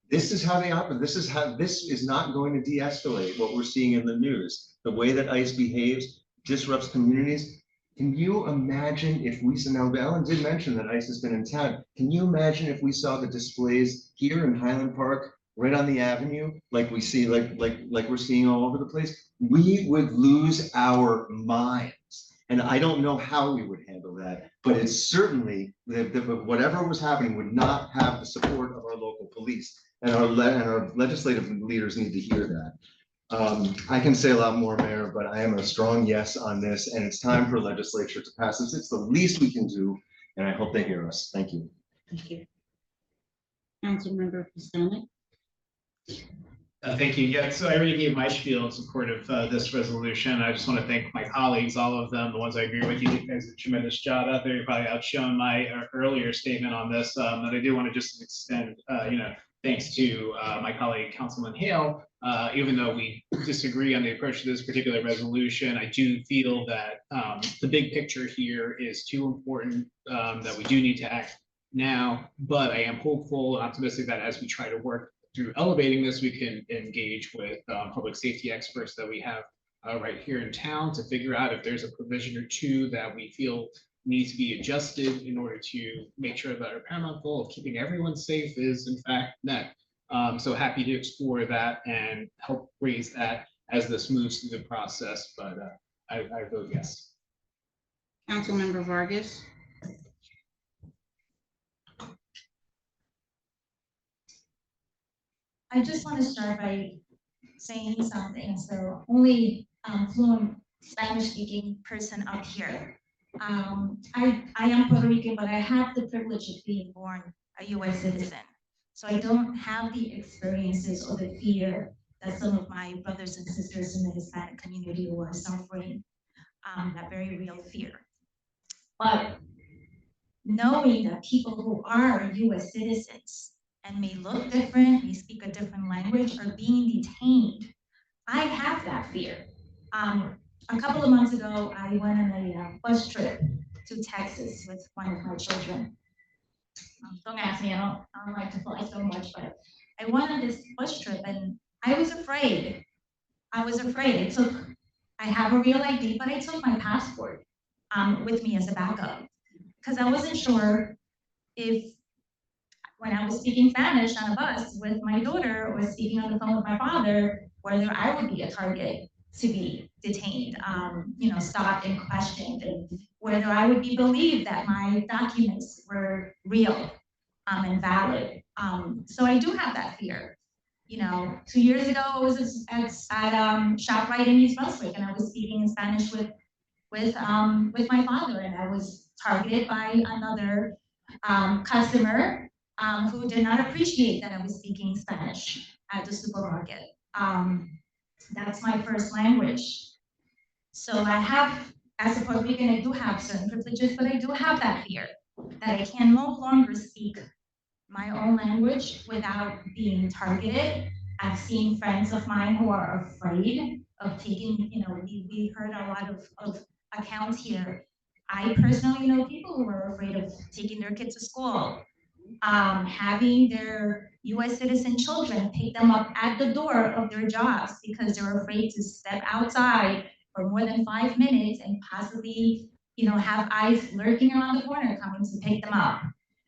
Speaker 2: This is how they operate. This is not going to de-escalate what we're seeing in the news. The way that ICE behaves disrupts communities. Can you imagine if we, now Alan did mention that ICE has been in town. Can you imagine if we saw the displays here in Highland Park, right on the avenue, like we see, like we're seeing all over the place? We would lose our minds. And I don't know how we would handle that, but it's certainly whatever was happening would not have the support of our local police, and our legislative leaders need to hear that. I can say a lot more, Mayor, but I am a strong yes on this, and it's time for legislature to pass this. It's the least we can do, and I hope they hear us. Thank you.
Speaker 3: Thank you. Councilmember Pistonik.
Speaker 5: Thank you. Yeah, so I already gave my spiel in support of this resolution. I just want to thank my colleagues, all of them, the ones I agree with. You did guys a tremendous job out there. You're probably outshone my earlier statement on this. And I do want to just extend, thanks to my colleague, Councilman Hale. Even though we disagree on the approach to this particular resolution, I do feel that the big picture here is too important, that we do need to act now. But I am hopeful and optimistic that as we try to work through elevating this, we can engage with public safety experts that we have right here in town to figure out if there's a provision or two that we feel needs to be adjusted in order to make sure that our paramount goal of keeping everyone safe is in fact met. So happy to explore that and help raise that as this moves through the process, but I vote yes.
Speaker 3: Councilmember Vargas.
Speaker 4: I just want to start by saying something. So only fluent Spanish-speaking person up here. I am Puerto Rican, but I have the privilege of being born a U.S. citizen. So I don't have the experiences or the fear that some of my brothers and sisters in the Hispanic community who are suffering, that very real fear. But knowing that people who are U.S. citizens and may look different, may speak a different language, are being detained, I have that fear. A couple of months ago, I went on a bus trip to Texas with one of my children. Don't ask me, I don't like to fly so much, but I went on this bus trip and I was afraid. I have a real ID, but I took my passport with me as a backup because I wasn't sure if when I was speaking Spanish on a bus with my daughter or speaking on the phone with my father, whether I would be a target to be detained, stopped and questioned, and whether I would be believed that my documents were real and valid. So I do have that fear. 2 years ago, I was at ShopRite in East Brunswick, and I was speaking in Spanish with my father, and I was targeted by another customer who did not appreciate that I was speaking Spanish at the supermarket. That's my first language. So I have, as a Puerto Rican, I do have certain privileges, but I do have that fear that I can no longer speak my own language without being targeted. I've seen friends of mine who are afraid of taking, we heard a lot of accounts here. I personally know people who are afraid of taking their kids to school, having their U.S. citizen children pick them up at the door of their jobs because they're afraid to step outside for more than 5 minutes and possibly, have ICE lurking around the corner coming to pick them up.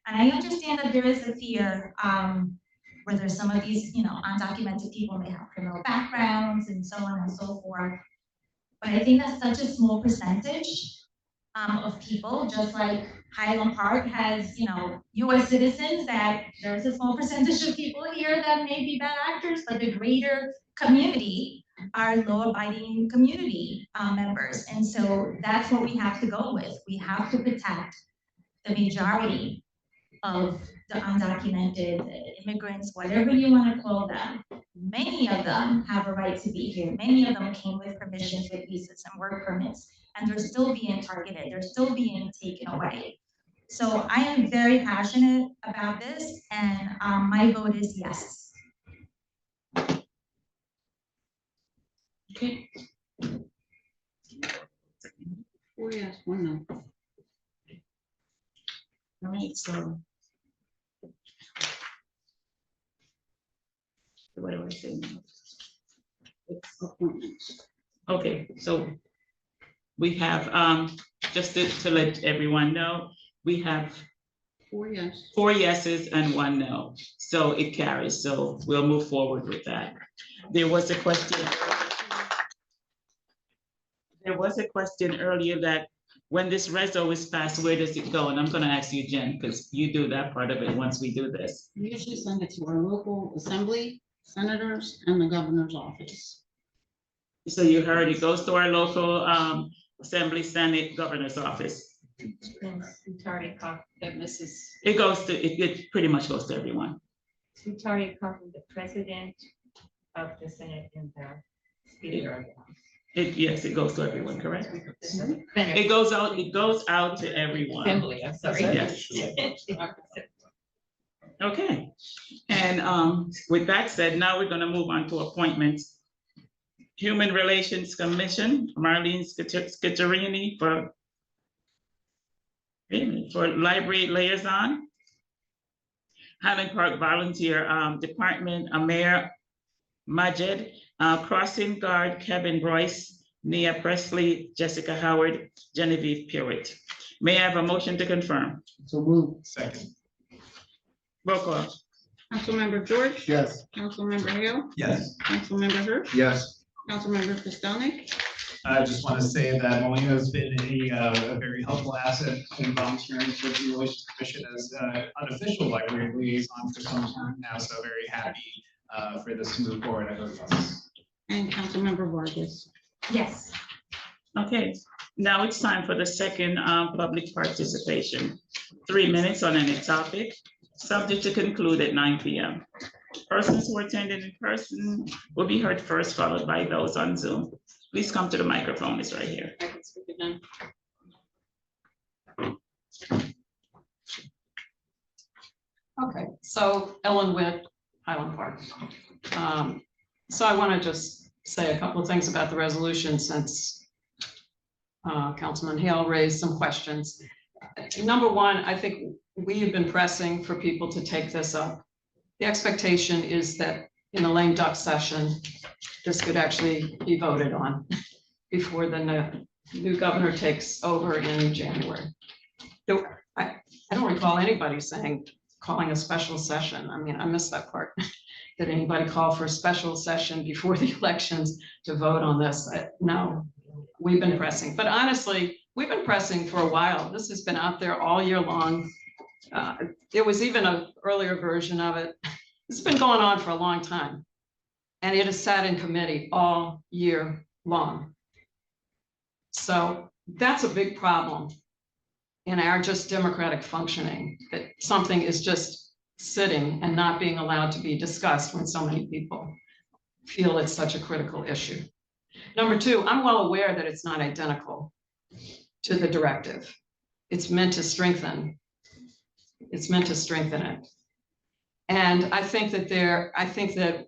Speaker 4: And I understand that there is a fear whether some of these, undocumented people may have criminal backgrounds and so on and so forth. But I think that's such a small percentage of people, just like Highland Park has, U.S. citizens, that there's a small percentage of people here that may be bad actors, but the greater community are law-abiding community members. And so that's what we have to go with. We have to protect the majority of the undocumented immigrants, whatever you want to call them. Many of them have a right to be here. Many of them came with permissions, with visas and work permits, and they're still being targeted. They're still being taken away. So I am very passionate about this, and my vote is yes.
Speaker 3: Okay. 4 yes, 1 no.
Speaker 1: All right, so. What do I say now?
Speaker 3: It's appointments.
Speaker 1: Okay, so we have, just to let everyone know, we have
Speaker 3: 4 yes.
Speaker 1: 4 yeses and 1 no. So it carries, so we'll move forward with that. There was a question. There was a question earlier that when this reso is passed, where does it go? And I'm gonna ask you, Jen, because you do that part of it once we do this.
Speaker 3: We usually send it to our local assembly, senators, and the governor's office.
Speaker 1: So you heard it goes to our local assembly, senate, governor's office.
Speaker 11: It's already covered that Mrs.
Speaker 1: It goes to, it pretty much goes to everyone.
Speaker 14: It's already covered the president of the Senate and the speaker of the House.
Speaker 1: Yes, it goes to everyone, correct?
Speaker 14: Senate.
Speaker 1: It goes out to everyone.
Speaker 14: Assembly, I'm sorry.
Speaker 1: Yes. Okay, and with that said, now we're gonna move on to appointments. Human Relations Commission, Marlene Scutarini for Library Liaison. Highland Park Volunteer Department, Amir Majed, Crossing Guard, Kevin Royce, Nia Presley, Jessica Howard, Genevieve Pewitt. May I have a motion to confirm?
Speaker 6: So move.
Speaker 5: Second.
Speaker 1: Roll call.
Speaker 3: Councilmember George.
Speaker 6: Yes.
Speaker 3: Councilmember Hale.
Speaker 5: Yes.
Speaker 3: Councilmember Hirsch.
Speaker 2: Yes.
Speaker 3: Councilmember Pistonik.
Speaker 5: I just want to say that Molina has been a very helpful asset in volunteering for the Relations Commission as unofficial library liaison for some time now, so very happy for this to move forward. I hope that's.
Speaker 3: And Councilmember Vargas.
Speaker 4: Yes.
Speaker 1: Okay, now it's time for the second public participation. 3 minutes on any topic, subject to conclude at 9 p.m. Persons who attended in person will be heard first, followed by those on Zoom. Please come to the microphone, it's right here.
Speaker 3: I can speak again.
Speaker 11: Okay, so Ellen Witt, Highland Park. So I want to just say a couple of things about the resolution since Councilman Hale raised some questions. Number one, I think we have been pressing for people to take this up. The expectation is that in the lame duck session, this could actually be voted on before the new governor takes over in January. I don't recall anybody calling a special session. I mean, I missed that part. Did anybody call for a special session before the elections to vote on this? No, we've been pressing. But honestly, we've been pressing for a while. This has been out there all year long. There was even an earlier version of it. It's been going on for a long time. And it has sat in committee all year long. So that's a big problem in our just democratic functioning, that something is just sitting and not being allowed to be discussed when so many people feel it's such a critical issue. Number two, I'm well aware that it's not identical to the directive. It's meant to strengthen. It's meant to strengthen it. And I think that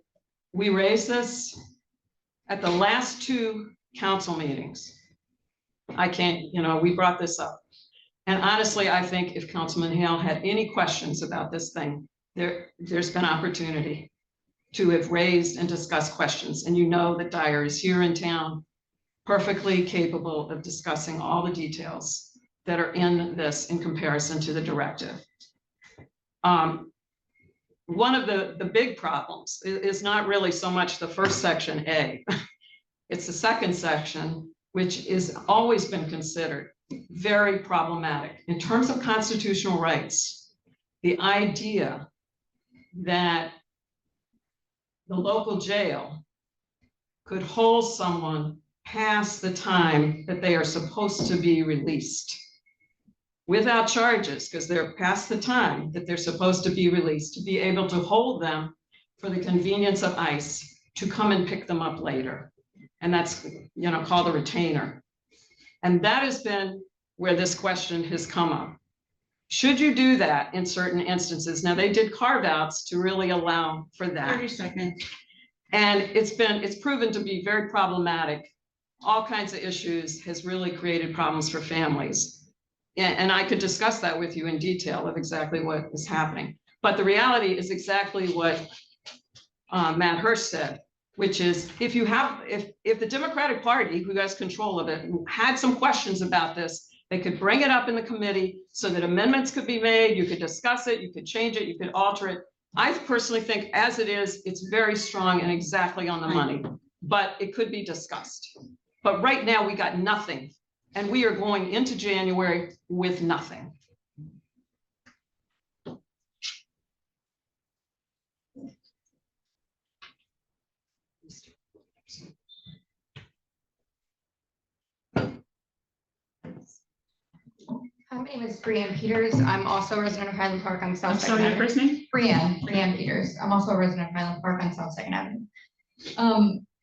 Speaker 11: we raised this at the last 2 council meetings. We brought this up. And honestly, I think if Councilman Hale had any questions about this thing, there's been opportunity to have raised and discussed questions. And you know that Dyer is here in town, perfectly capable of discussing all the details that are in this in comparison to the directive. One of the big problems is not really so much the first section A. It's the second section, which is always been considered very problematic. In terms of constitutional rights, the idea that the local jail could hold someone past the time that they are supposed to be released without charges, because they're past the time that they're supposed to be released, to be able to hold them for the convenience of ICE to come and pick them up later. And that's, called a retainer. And that has been where this question has come up. Should you do that in certain instances? Now, they did carve outs to really allow for that.
Speaker 3: 30 seconds.
Speaker 11: And it's proven to be very problematic. All kinds of issues, has really created problems for families. And I could discuss that with you in detail of exactly what is happening. But the reality is exactly what Matt Hirsch said, which is if the Democratic Party, who has control of it, had some questions about this, they could bring it up in the committee so that amendments could be made, you could discuss it, you could change it, you could alter it. I personally think as it is, it's very strong and exactly on the money, but it could be discussed. But right now we got nothing, and we are going into January with nothing.
Speaker 19: Hi, my name is Brianne Peters. I'm also a resident of Highland Park on South
Speaker 1: I'm
Speaker 19: Second
Speaker 1: sorry, your
Speaker 19: Avenue.
Speaker 1: first name?
Speaker 19: Brianne Peters. I'm also a resident of Highland Park on South Second Avenue.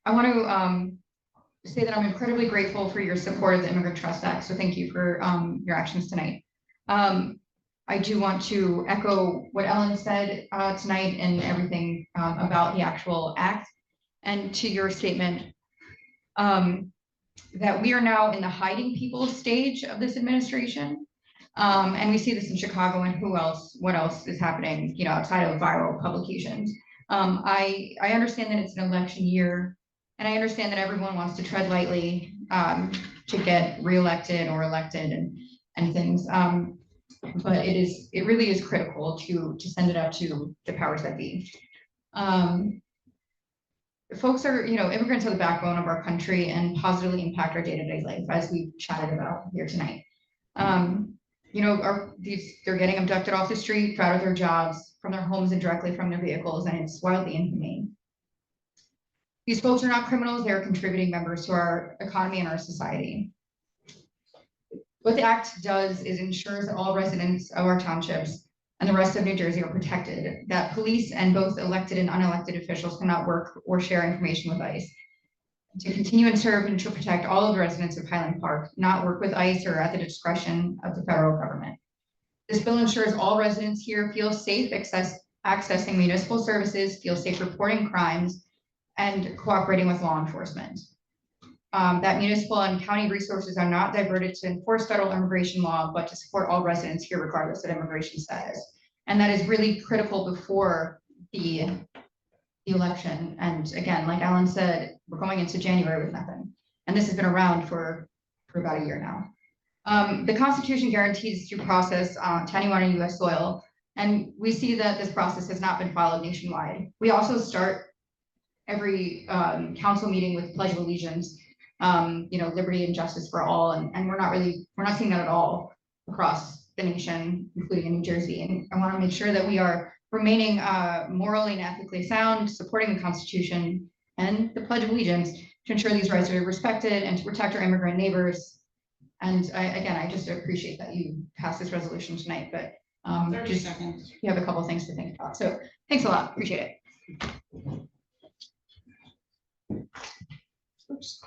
Speaker 19: I want to say that I'm incredibly grateful for your support of the Immigrant Trust Act. So thank you for your actions tonight. I do want to echo what Ellen said tonight and everything about the actual act, and to your statement that we are now in the hiding people stage of this administration. And we see this in Chicago, and what else is happening, outside of viral publications. I understand that it's an election year, and I understand that everyone wants to tread lightly to get reelected or elected and things. But it really is critical to send it up to the powers that be. Folks are, immigrants are the backbone of our country and positively impact our day-to-day life, as we've chatted about here tonight. They're getting abducted off the street, out of their jobs, from their homes, and directly from their vehicles, and it's wildly inhumane. These folks are not criminals, they are contributing members to our economy and our society. What the act does is ensures that all residents of our townships and the rest of New Jersey are protected, that police and both elected and unelected officials cannot work or share information with ICE. To continue and serve and to protect all of the residents of Highland Park, not work with ICE or at the discretion of the federal government. This bill ensures all residents here feel safe accessing municipal services, feel safe reporting crimes, and cooperating with law enforcement. That municipal and county resources are not diverted to enforce federal immigration law, but to support all residents here regardless of immigration status. And that is really critical before the election. And again, like Alan said, we're going into January with nothing. And this has been around for about a year now. The Constitution guarantees due process to anyone on US soil. And we see that this process has not been followed nationwide. We also start every council meeting with Pledge of Allegiance, liberty and justice for all. And we're not seeing that at all across the nation, including in New Jersey. And I want to make sure that we are remaining morally and ethically sound, supporting the Constitution and the Pledge of Allegiance to ensure these rights are respected and to protect our immigrant neighbors. And I just appreciate that you passed this resolution tonight, but
Speaker 3: 30 seconds.
Speaker 19: You have a couple of things to think about. So thanks a lot. Appreciate it.
Speaker 3: Oops.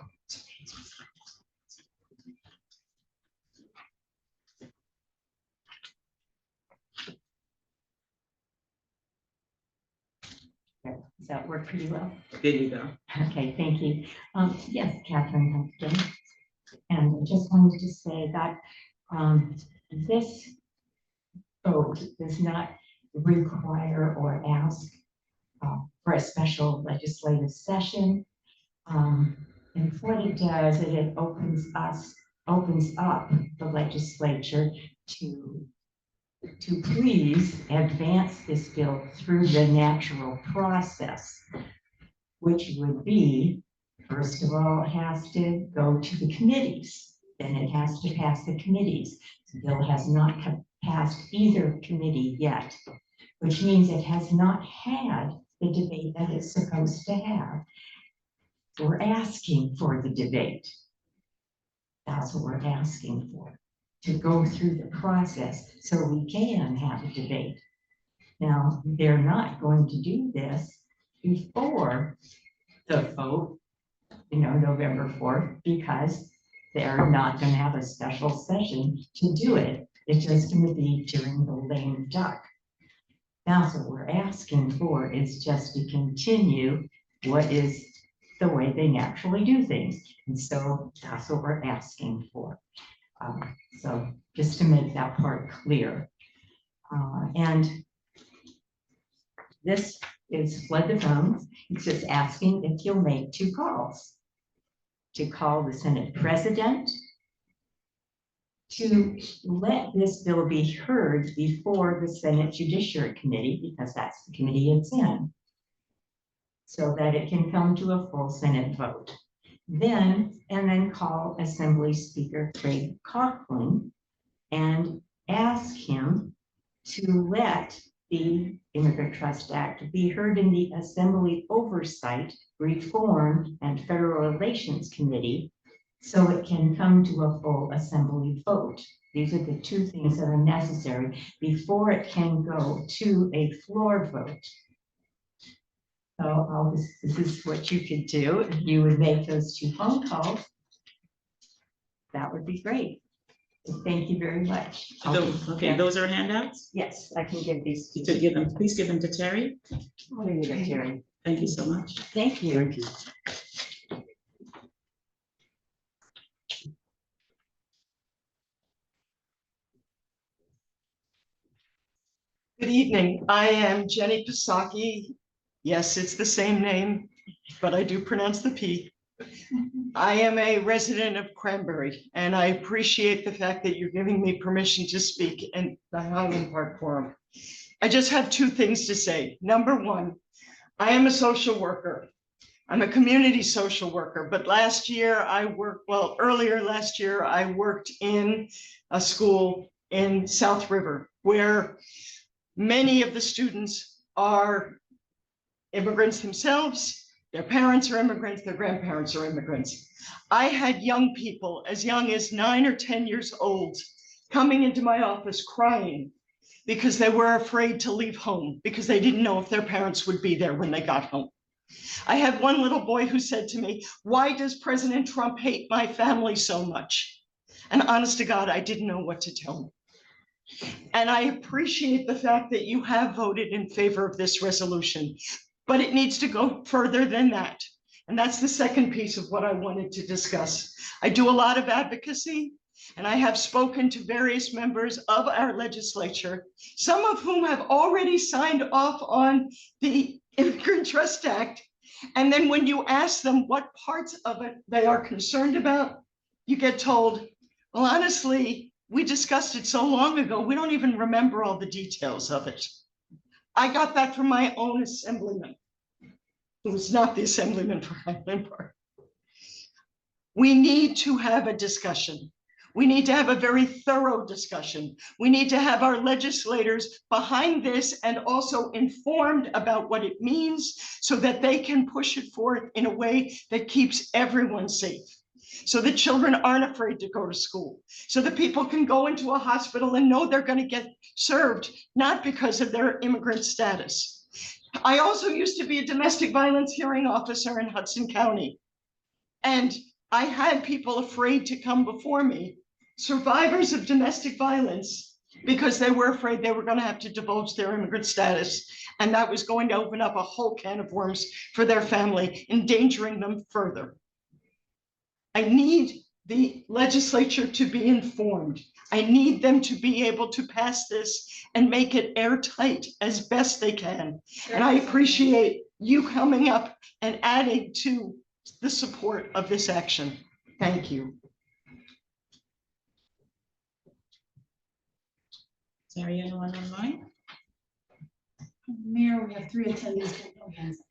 Speaker 14: Does that work pretty well?
Speaker 1: There you go.
Speaker 14: Okay, thank you. Yes, Catherine Humpton. And I just wanted to say that this vote does not require or ask for a special legislative session. And what it does is it opens up the legislature to please advance this bill through the natural process, which would be, first of all, it has to go to the committees, then it has to pass the committees. The bill has not passed either committee yet, which means it has not had the debate that it's supposed to have. we're asking for the debate. That's what we're asking for, to go through the process so we can have a debate. Now, they're not going to do this before the vote, November 4th, because they're not going to have a special session to do it. It's just going to be during the lame duck. That's what we're asking for, is just to continue what is the way they naturally do things. And so that's what we're asking for. So just to make that part clear. And this is flood the phones. It's just asking if you'll make 2 calls. To call the Senate President, to let this bill be heard before the Senate Judiciary Committee, because that's the committee it's in, so that it can come to a full Senate vote. And then call Assembly Speaker Craig Coughlin and ask him to let the Immigrant Trust Act be heard in the Assembly Oversight, Reform, and Federal Relations Committee, so it can come to a full Assembly vote. These are the 2 things that are necessary before it can go to a floor vote. So this is what you could do. If you would make those 2 phone calls, that would be great. Thank you very much.
Speaker 1: Okay, those are handouts?
Speaker 14: Yes, I can give these to
Speaker 1: To give them, please give them to Terry.
Speaker 14: I'll give you to Terry.
Speaker 1: Thank you so much.
Speaker 14: Thank you.
Speaker 6: Thank you.
Speaker 20: Good evening. I am Jenny Pisaki. Yes, it's the same name, but I do pronounce the P. I am a resident of Cranberry, and I appreciate the fact that you're giving me permission to speak in the Highland Park Forum. I just have 2 things to say. Number 1, I am a social worker. I'm a community social worker, but earlier last year, I worked in a school in South River where many of the students are immigrants themselves. Their parents are immigrants, their grandparents are immigrants. I had young people as young as 9 or 10 years old coming into my office crying because they were afraid to leave home because they didn't know if their parents would be there when they got home. I had one little boy who said to me, "Why does President Trump hate my family so much?" And honest to God, I didn't know what to tell him. And I appreciate the fact that you have voted in favor of this resolution, but it needs to go further than that. And that's the second piece of what I wanted to discuss. I do a lot of advocacy, and I have spoken to various members of our legislature, some of whom have already signed off on the Immigrant Trust Act. And then when you ask them what parts of it they are concerned about, you get told, well, honestly, we discussed it so long ago, we don't even remember all the details of it. I got that from my own assemblyman, who was not the assemblyman for Highland Park. We need to have a discussion. We need to have a very thorough discussion. We need to have our legislators behind this and also informed about what it means so that they can push it forth in a way that keeps everyone safe. So that children aren't afraid to go to school, so that people can go into a hospital and know they're going to get served, not because of their immigrant status. I also used to be a domestic violence hearing officer in Hudson County, and I had people afraid to come before me, survivors of domestic violence, because they were afraid they were going to have to divulge their immigrant status, and that was going to open up a whole can of worms for their family, endangering them further. I need the legislature to be informed. I need them to be able to pass this and make it airtight as best they can. And I appreciate you coming up and adding to the support of this action. Thank you.
Speaker 1: Terry, anyone online?
Speaker 8: Mayor, we have 3 attendees with no hands.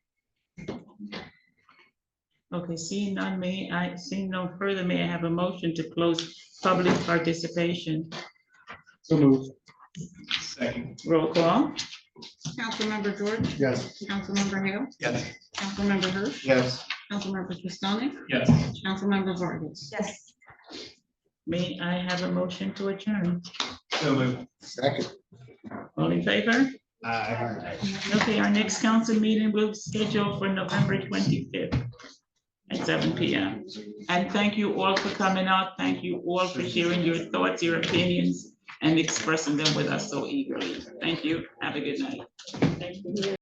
Speaker 1: Okay, seeing no further, may I have a motion to close public participation?
Speaker 6: So moved.
Speaker 5: Second.
Speaker 1: Roll call.
Speaker 3: Councilmember George.
Speaker 6: Yes.
Speaker 3: Councilmember Hale.
Speaker 5: Yes.
Speaker 3: Councilmember Hirsch.
Speaker 6: Yes.
Speaker 3: Councilmember Pistonik.
Speaker 5: Yes.
Speaker 3: Councilmember Vargas.
Speaker 4: Yes.
Speaker 1: May I have a motion to adjourn?
Speaker 5: So moved.
Speaker 6: Second.
Speaker 1: All in favor?
Speaker 5: Aye.
Speaker 1: Okay, our next council meeting will schedule for November 25th at 7 p.m. And thank you all for coming out. Thank you all for sharing your thoughts, your opinions, and expressing them with us so eagerly. Thank you. Have a good night.